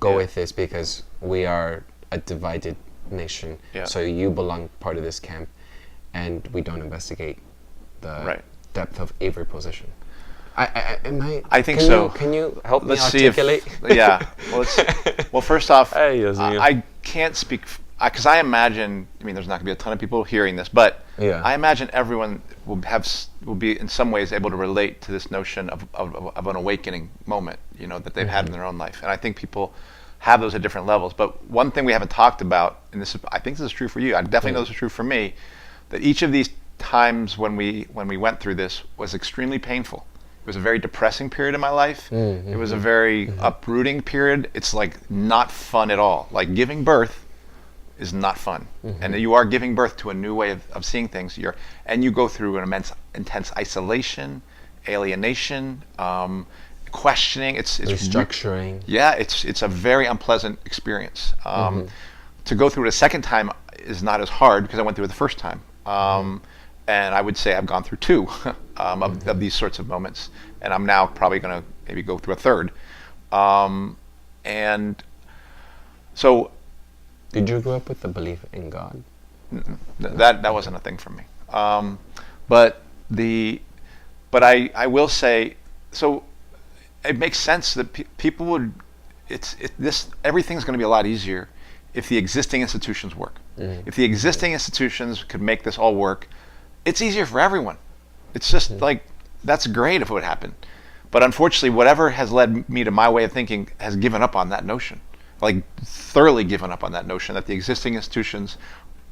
Speaker 1: go with this because we are a divided nation, so you belong part of this camp and we don't investigate the depth of every position. I
Speaker 2: think so.
Speaker 1: Can you help me
Speaker 2: Let's
Speaker 1: articulate?
Speaker 2: See if, well, first off, I can't speak because I imagine. I mean, there's not going to be a ton of people hearing this, but I imagine everyone will be in some ways able to relate to this notion of an awakening moment, you know, that they've had in their own life, and I think people have those at different levels. But one thing we haven't talked about, and I think this is true for you. I definitely know this is true for me. That each of these times when we went through this was extremely painful. It was a very depressing period in my life. It was a very uprooting period. It's like not fun at all. Like giving birth is not fun. And you are giving birth to a new way of seeing things. And you go through an intense isolation, alienation, questioning. It's
Speaker 1: restructuring.
Speaker 2: It's a very unpleasant experience. To go through it a second time is not as hard because I went through it the first time. And I would say I've gone through two of these sorts of moments, and I'm now probably going to maybe go through a third. And so,
Speaker 1: did you grow up with the belief in God?
Speaker 2: That wasn't a thing for me. But I will say, so it makes sense that people would. Everything's going to be a lot easier if the existing institutions work. If the existing institutions could make this all work, it's easier for everyone. It's just like, that's great if it would happen. But unfortunately, whatever has led me to my way of thinking has given up on that notion. Like, thoroughly given up on that notion that the existing institutions,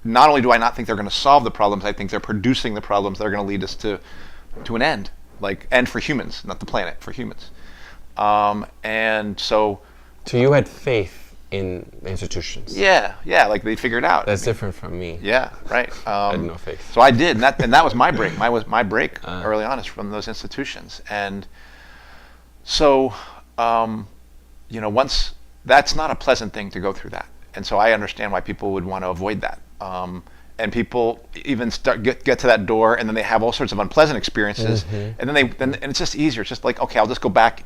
Speaker 2: not only do I not think they're going to solve the problems, I think they're producing the problems that are going to lead us to an end. Like, end for humans, not the planet, for humans. And so...
Speaker 1: So you had faith in the institutions.
Speaker 2: Yeah, like they figured out.
Speaker 1: That's different from me.
Speaker 2: Yeah, right.
Speaker 1: I had no faith.
Speaker 2: So I did, and that was my break. My break early on is from those institutions, and so once that's not a pleasant thing to go through that, and so I understand why people would want to avoid that. And people even get to that door, and then they have all sorts of unpleasant experiences, and then it's just easier. It's just like, okay, I'll just go back.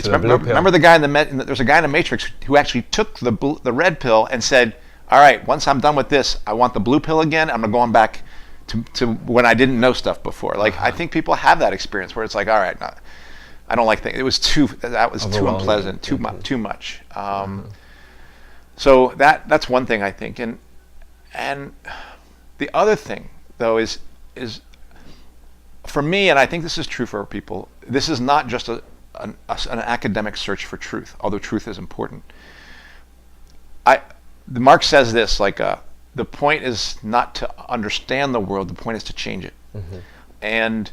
Speaker 2: Remember the guy there's a guy in the Matrix who actually took the red pill and said, all right, once I'm done with this, I want the blue pill again. I'm going back to when I didn't know stuff before. Like, I think people have that experience where it's like, all right, no, I don't like things. It was too unpleasant, too much. So that's one thing I think. And the other thing, though, is for me, and I think this is true for people, this is not just an academic search for truth, although truth is important. Marx says this, like, the point is not to understand the world, the point is to change it. And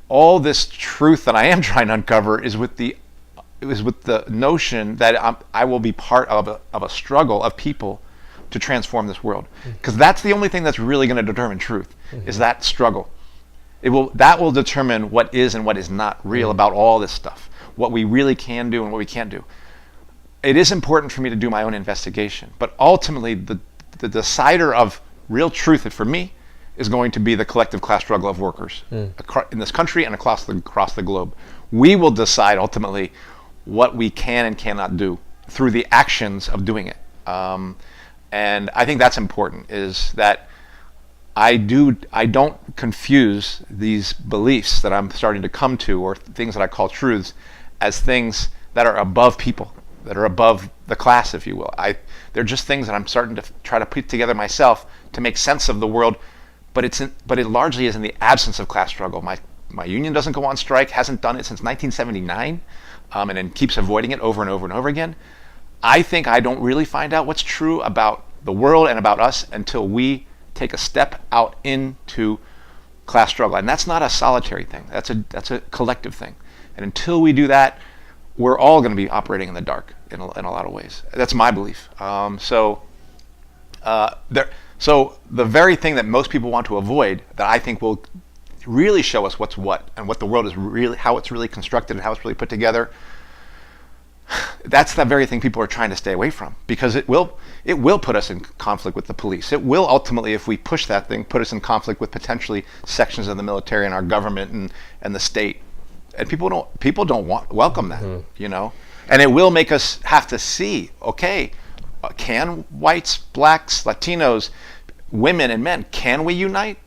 Speaker 2: all this truth that I am trying to uncover is with the notion that I will be part of a struggle of people to transform this world, because that's the only thing that's really going to determine truth, is that struggle. That will determine what is and what is not real about all this stuff, what we really can do and what we can't do. It is important for me to do my own investigation, but ultimately the decider of real truth for me is going to be the collective class struggle of workers in this country and across the globe. We will decide ultimately what we can and cannot do through the actions of doing it. And I think that's important, is that I don't confuse these beliefs that I'm starting to come to, or things that I call truths, as things that are above people, that are above the class, if you will. They're just things that I'm starting to try to put together myself to make sense of the world, but it largely is in the absence of class struggle. My union doesn't go on strike, hasn't done it since 1979, and then keeps avoiding it over and over and over again. I think I don't really find out what's true about the world and about us until we take a step out into class struggle. And that's not a solitary thing. That's a collective thing. And until we do that, we're all going to be operating in the dark in a lot of ways. That's my belief. So the very thing that most people want to avoid, that I think will really show us what's what, and what the world is really, how it's really constructed and how it's really put together, that's the very thing people are trying to stay away from, because it will put us in conflict with the police. It will ultimately, if we push that thing, put us in conflict with potentially sections of the military and our government and the state. And people don't welcome that, And it will make us have to see, okay, can whites, blacks, Latinos, women and men, can we unite?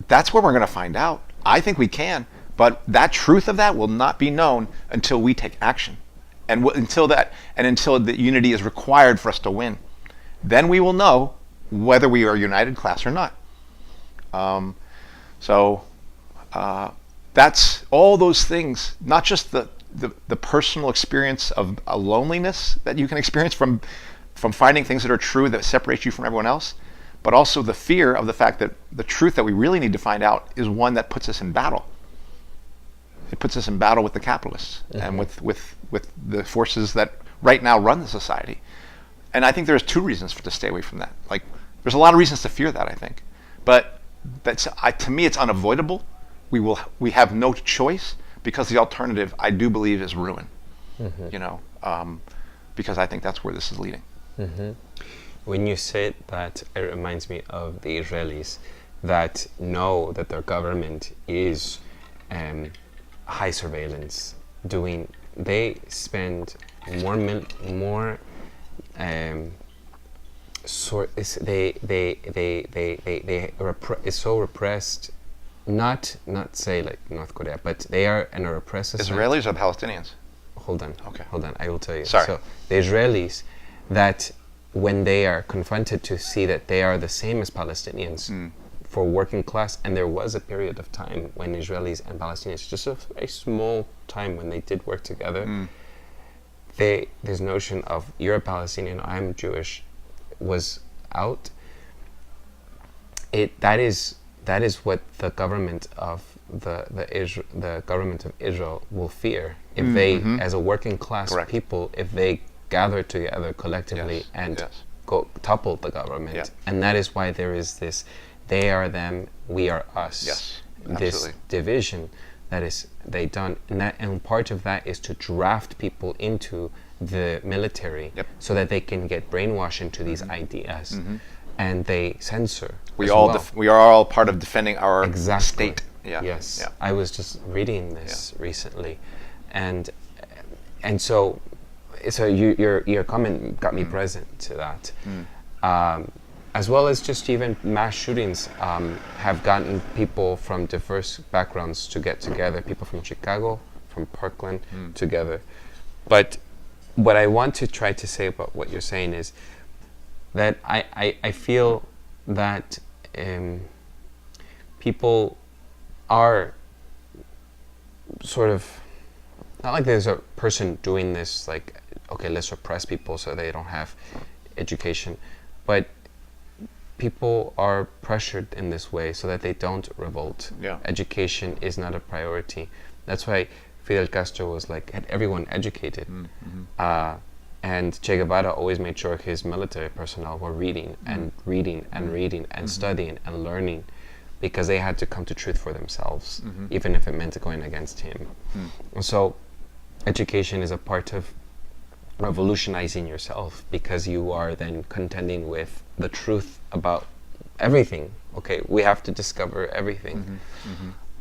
Speaker 2: That's where we're going to find out. I think we can, but that truth of that will not be known until we take action. And until the unity is required for us to win, then we will know whether we are a united class or not. That's all those things, not just the personal experience of a loneliness that you can experience from finding things that are true that separate you from everyone else, but also the fear of the fact that the truth that we really need to find out is one that puts us in battle. It puts us in battle with the capitalists and with the forces that right now run the society. And I think there's two reasons to stay away from that. Like, there's a lot of reasons to fear that, I think. But to me, it's unavoidable. We have no choice, because the alternative, I do believe, is ruin. Because I think that's where this is leading.
Speaker 1: When you said that, it reminds me of the Israelis that know that their government is high surveillance. They spend more it's so repressed. Not say like North Korea, but they are in a repressive.
Speaker 2: Israelis or Palestinians?
Speaker 1: Hold on.
Speaker 2: Okay.
Speaker 1: Hold on. I will tell you.
Speaker 2: Sorry.
Speaker 1: So the Israelis, that when they are confronted to see that they are the same as Palestinians for working class, and there was a period of time when Israelis and Palestinians, just a very small time when they did work together, this notion of you're a Palestinian, I'm Jewish, was out. That is what the government of the government of Israel will fear if they, as a working class people, if they gathered together collectively
Speaker 2: Yes,
Speaker 1: and
Speaker 2: yes.
Speaker 1: toppled the government.
Speaker 2: Yeah.
Speaker 1: And that is why there is this, they are them, we are us.
Speaker 2: Yes,
Speaker 1: This
Speaker 2: absolutely.
Speaker 1: division that is they done, and part of that is to draft people into the military
Speaker 2: Yep.
Speaker 1: so that they can get brainwashed into these ideas, and they censor.
Speaker 2: We
Speaker 1: as
Speaker 2: all
Speaker 1: well.
Speaker 2: we are all part of defending our
Speaker 1: Exactly.
Speaker 2: state. Yeah.
Speaker 1: Yes.
Speaker 2: Yeah.
Speaker 1: I was just reading this recently, and so your comment got me present to that, as well as just even mass shootings have gotten people from diverse backgrounds to get together. People from Chicago, from Parkland, together. But what I want to try to say about what you're saying is that I feel that people are sort of, not like there's a person doing this like, okay, let's suppress people so they don't have education, but people are pressured in this way so that they don't revolt.
Speaker 2: Yeah.
Speaker 1: Education is not a priority. That's why Fidel Castro was like, had everyone educated. And Che Guevara always made sure his military personnel were reading and reading and reading and studying and learning, because they had to come to truth for themselves, even if it meant going against him. And so education is a part of revolutionizing yourself, because you are then contending with the truth about everything. Okay, we have to discover everything.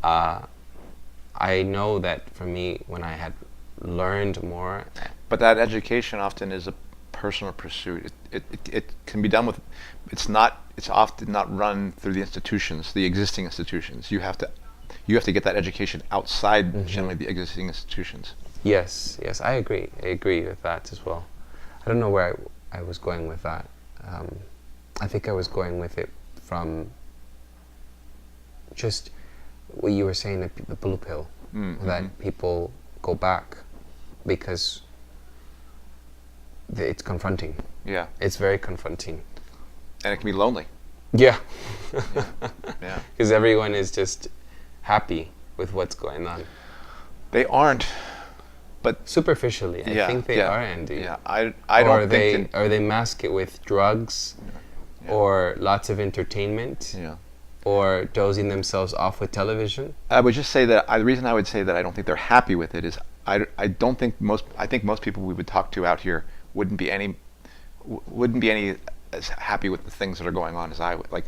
Speaker 1: I know that for me, when I had learned more,
Speaker 2: But that education often is a personal pursuit. It can be done with. It's often not run through the institutions, the existing institutions. You have to get that education outside generally the existing institutions.
Speaker 1: yes, I agree with that as well. I don't know where I was going with that. I think I was going with it from just what you were saying, the blue pill, that people go back because it's confronting.
Speaker 2: Yeah,
Speaker 1: It's very confronting.
Speaker 2: and it can be lonely.
Speaker 1: Yeah.
Speaker 2: Yeah,
Speaker 1: Because everyone is just happy with what's going on.
Speaker 2: they aren't. But
Speaker 1: Superficially, I think they are, Andy.
Speaker 2: Yeah, I don't think.
Speaker 1: Or they mask it with drugs, or lots of entertainment, or dozing themselves off with television.
Speaker 2: I would just say that the reason I would say that I don't think they're happy with it is I don't think I think most people we would talk to out here wouldn't be any as happy with the things that are going on as I would. Like,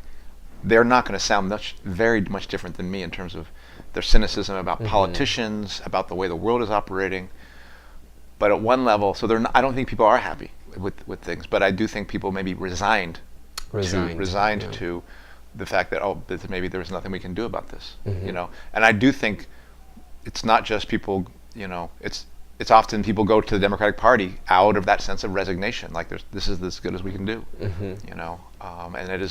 Speaker 2: they're not going to sound very much different than me in terms of their cynicism about politicians, about the way the world is operating. But at one level, so I don't think people are happy with things, but I do think people may be resigned to the fact that maybe there's nothing we can do about this, And I do think it's not just people, it's often people go to the Democratic Party out of that sense of resignation, like this is as good as we can do, and it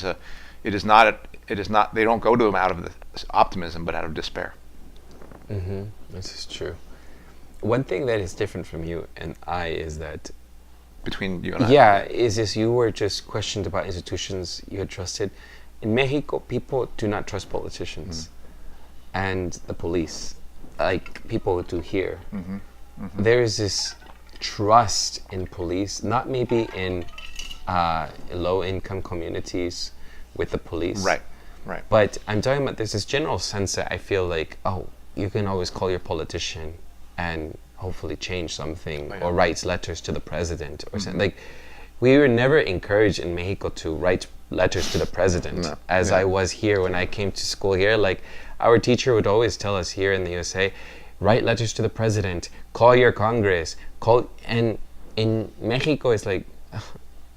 Speaker 2: is not. They don't go to them out of the optimism, but out of despair.
Speaker 1: This is true. One thing that is different from you and I is that
Speaker 2: Between you and I.
Speaker 1: yeah, is this you were just questioned about institutions you had trusted. In Mexico, people do not trust politicians and the police, like people do here. There is this trust in police, not maybe in low-income communities with the police.
Speaker 2: Right.
Speaker 1: But I'm talking about there's this general sense that I feel like, oh, you can always call your politician and hopefully change something, or write letters to the president or something. Like, we were never encouraged in Mexico to write letters to the president, as I was here when I came to school here. Like, our teacher would always tell us here in the USA, write letters to the president, call your Congress, and in Mexico it's like,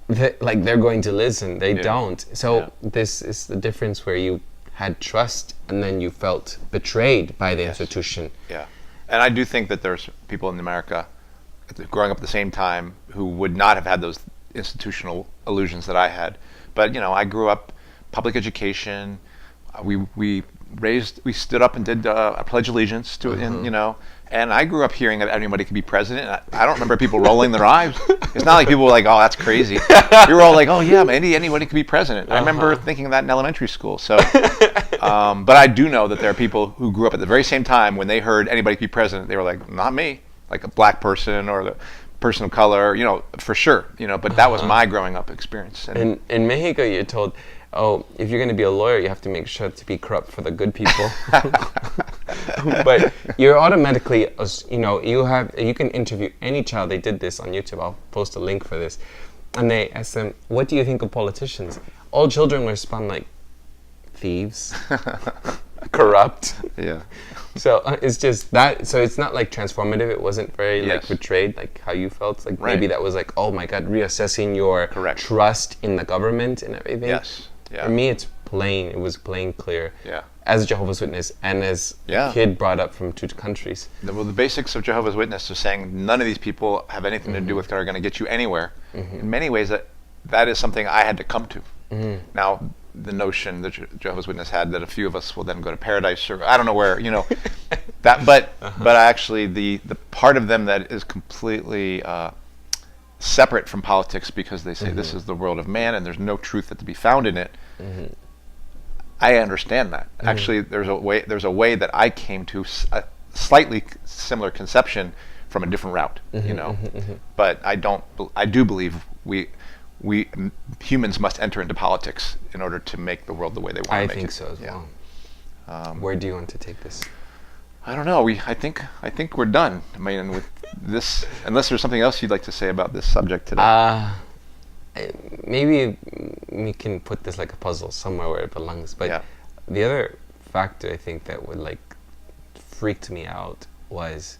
Speaker 1: they're going to listen. They don't. So this is the difference where you had trust and then you felt betrayed by the institution.
Speaker 2: Yeah. And I do think that there's people in America growing up at the same time who would not have had those institutional illusions that I had. But, I grew up public education. We stood up and did a Pledge of Allegiance to it, and I grew up hearing that anybody could be president. I don't remember people rolling their eyes. It's not like people were like, oh, that's crazy. We were all like, oh yeah, anybody could be president. I remember thinking that in elementary school. So, but I do know that there are people who grew up at the very same time when they heard anybody could be president. They were like, not me, like a black person person of color, for sure, but that was my growing up experience. And
Speaker 1: In Mexico, you're told, oh, if you're going to be a lawyer, you have to make sure to be corrupt for the good people. But you're automatically, you can interview any child. They did this on YouTube. I'll post a link for this. And they ask them, what do you think of politicians? All children respond like, thieves, corrupt.
Speaker 2: Yeah.
Speaker 1: So it's just that. So it's not like transformative. It wasn't very like betrayed, like how you felt. Like maybe that was like, oh my God, reassessing your trust in the government and everything.
Speaker 2: Yes. Yeah.
Speaker 1: For me, it's plain. It was plain clear.
Speaker 2: Yeah.
Speaker 1: As a Jehovah's Witness and as a kid brought up from 2 countries.
Speaker 2: Well, the basics of Jehovah's Witness are saying none of these people have anything to do with God, are going to get you anywhere. In many ways, that is something I had to come to. Now, the notion that Jehovah's Witness had that a few of us will then go to paradise, or I don't know where, that. But actually, the part of them that is completely separate from politics, because they say this is the world of man and there's no truth that to be found in it. I understand that. Actually, there's a way that I came to a slightly similar conception from a different route, But I do believe we humans must enter into politics in order to make the world the way they want to make it.
Speaker 1: I think so as well. Where do you want to take this?
Speaker 2: I don't know. I think we're done. I mean, with this, unless there's something else you'd like to say about this subject today.
Speaker 1: Maybe we can put this like a puzzle somewhere where it belongs. But the other factor I think that would like freaked me out was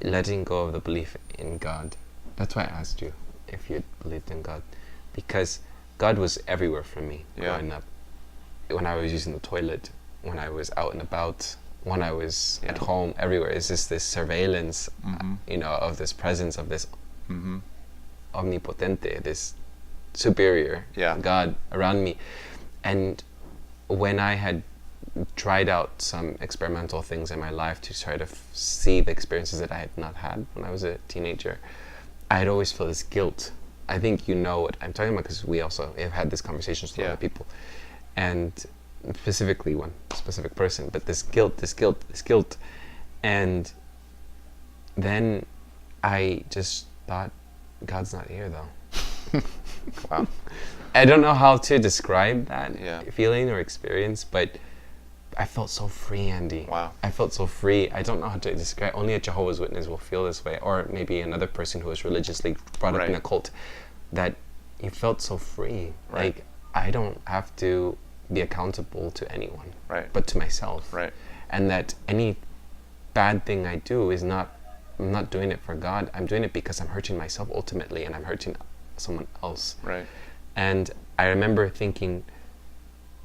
Speaker 1: letting go of the belief in God. That's why I asked you if you believed in God, because God was everywhere for me growing up. When I was using the toilet, when I was out and about, when I was at home, everywhere. It's just this surveillance, of this presence of this omnipotente, this superior God around me. And when I had tried out some experimental things in my life to try to see the experiences that I had not had when I was a teenager, I'd always feel this guilt. I think you know what I'm talking about, because we also have had these conversations with other people, and specifically one specific person, but this guilt. And then I just thought, God's not here though.
Speaker 2: Wow.
Speaker 1: I don't know how to describe that feeling or experience, but I felt so free, Andy.
Speaker 2: Wow.
Speaker 1: I felt so free. I don't know how to describe. Only a Jehovah's Witness will feel this way, or maybe another person who was religiously brought up in a cult, that you felt so free.
Speaker 2: Right.
Speaker 1: Like, I don't have to be accountable to anyone,
Speaker 2: but
Speaker 1: to myself.
Speaker 2: Right.
Speaker 1: And that any bad thing I do is I'm not doing it for God. I'm doing it because I'm hurting myself ultimately, and I'm hurting someone else.
Speaker 2: Right.
Speaker 1: And I remember thinking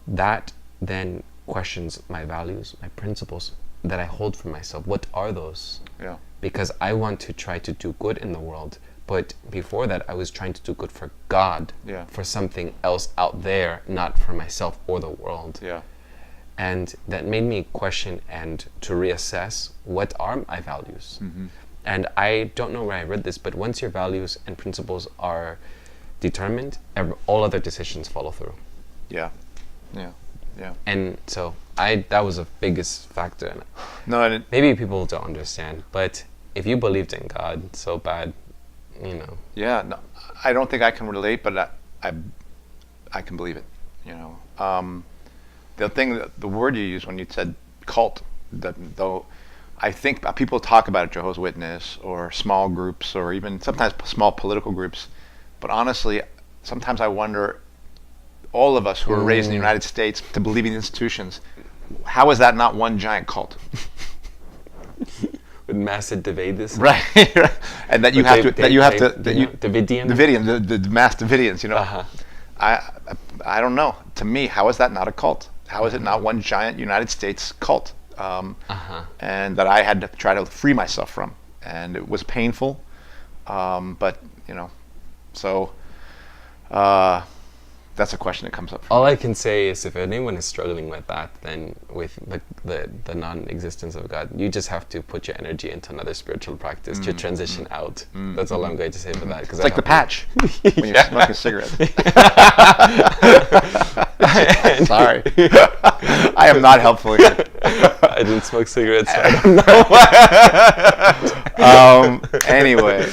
Speaker 1: that then questions my values, my principles that I hold for myself. What are those?
Speaker 2: Yeah.
Speaker 1: Because I want to try to do good in the world. But before that, I was trying to do good for God, for something else out there, not for myself or the world.
Speaker 2: Yeah.
Speaker 1: And that made me question and to reassess, what are my values? And I don't know where I read this, but once your values and principles are determined, all other decisions follow through.
Speaker 2: Yeah.
Speaker 1: And so that was the biggest factor in it.
Speaker 2: No,
Speaker 1: maybe people don't understand, but if you believed in God so bad,
Speaker 2: Yeah, no, I don't think I can relate, but I can believe it. The word you used when you said cult, though, I think people talk about Jehovah's Witness or small groups or even sometimes small political groups, but honestly, sometimes I wonder, all of us who were raised in the United States to believe in institutions, how is that not one giant cult?
Speaker 1: With massive Davidians,
Speaker 2: right? And that you have to
Speaker 1: Davidian,
Speaker 2: the mass Davidians. I don't know. To me, how is that not a cult? How is it not one giant United States cult? And that I had to try to free myself from, and it was painful. But so that's a question that comes up.
Speaker 1: All I can say is, if anyone is struggling with that, then with the non-existence of God, you just have to put your energy into another spiritual practice to transition out. That's all I'm going to say for that.
Speaker 2: It's like the patch when you're smoking a cigarette. Sorry, I am not helpful here.
Speaker 1: I didn't smoke cigarettes, so I don't know.
Speaker 2: Anyway,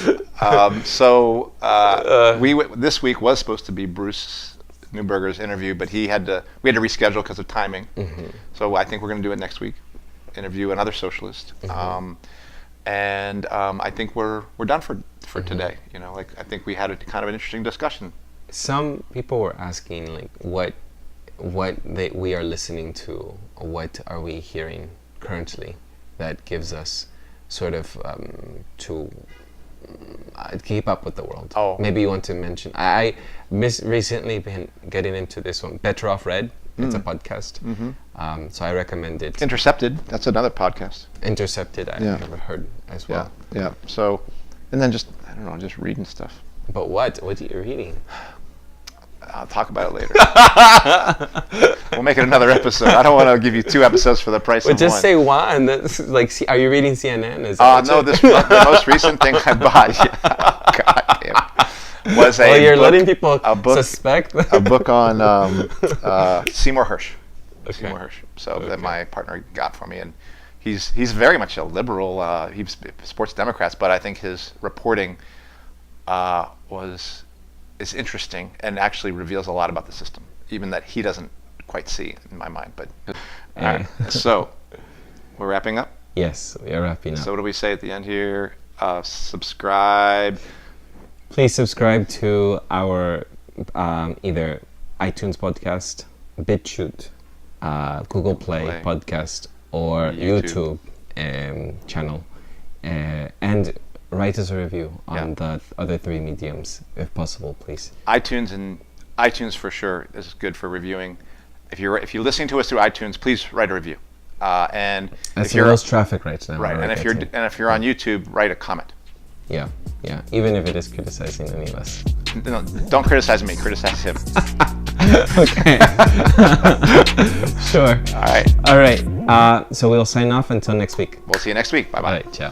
Speaker 2: This week was supposed to be Bruce Newberger's interview, but we had to reschedule because of timing.
Speaker 1: Mm-hmm.
Speaker 2: So I think we're going to do it next week. Interview another socialist.
Speaker 1: Mm-hmm.
Speaker 2: I think we're done for
Speaker 1: Mm-hmm.
Speaker 2: today. I think we had a kind of an interesting discussion.
Speaker 1: Some people were asking like what we are listening to, what are we hearing currently that gives us sort of to keep up with the world.
Speaker 2: Oh.
Speaker 1: Maybe you want to mention. I recently been getting into this one, Better Off Red. It's a podcast.
Speaker 2: Mm-hmm.
Speaker 1: So I recommend it.
Speaker 2: Intercepted. That's another podcast.
Speaker 1: Intercepted. I've never heard as well.
Speaker 2: Yeah. So, and then just reading stuff.
Speaker 1: But what are you reading?
Speaker 2: I'll talk about it later. We'll make it another episode. I don't want to give you 2 episodes for the price of one.
Speaker 1: Just say one. That's like, are you reading CNN?
Speaker 2: No, the most recent thing I bought. God damn. Was
Speaker 1: you're letting people suspect.
Speaker 2: A book on Seymour Hersh.
Speaker 1: Okay.
Speaker 2: Seymour Hersh. That my partner got for me, and he's very much a liberal. He supports Democrats, but I think his reporting is interesting and actually reveals a lot about the system, even that he doesn't quite see in my mind. But all right, so we're wrapping up.
Speaker 1: Yes, we are wrapping up.
Speaker 2: So what do we say at the end here? Subscribe.
Speaker 1: Please subscribe to our either iTunes podcast, BitChute, Google Play podcast, or YouTube channel, and write us a review on the other 3 mediums, if possible, please.
Speaker 2: iTunes for sure is good for reviewing. If you're listening to us through iTunes, please write a review. And
Speaker 1: that's the most traffic right now.
Speaker 2: Right, and if you're on YouTube, write a comment.
Speaker 1: Yeah. Even if it is criticizing any of us.
Speaker 2: No, don't criticize me. Criticize him.
Speaker 1: Okay. Sure.
Speaker 2: All right.
Speaker 1: So we'll sign off until next week.
Speaker 2: We'll see you next week. Bye-bye.
Speaker 1: All right. Ciao.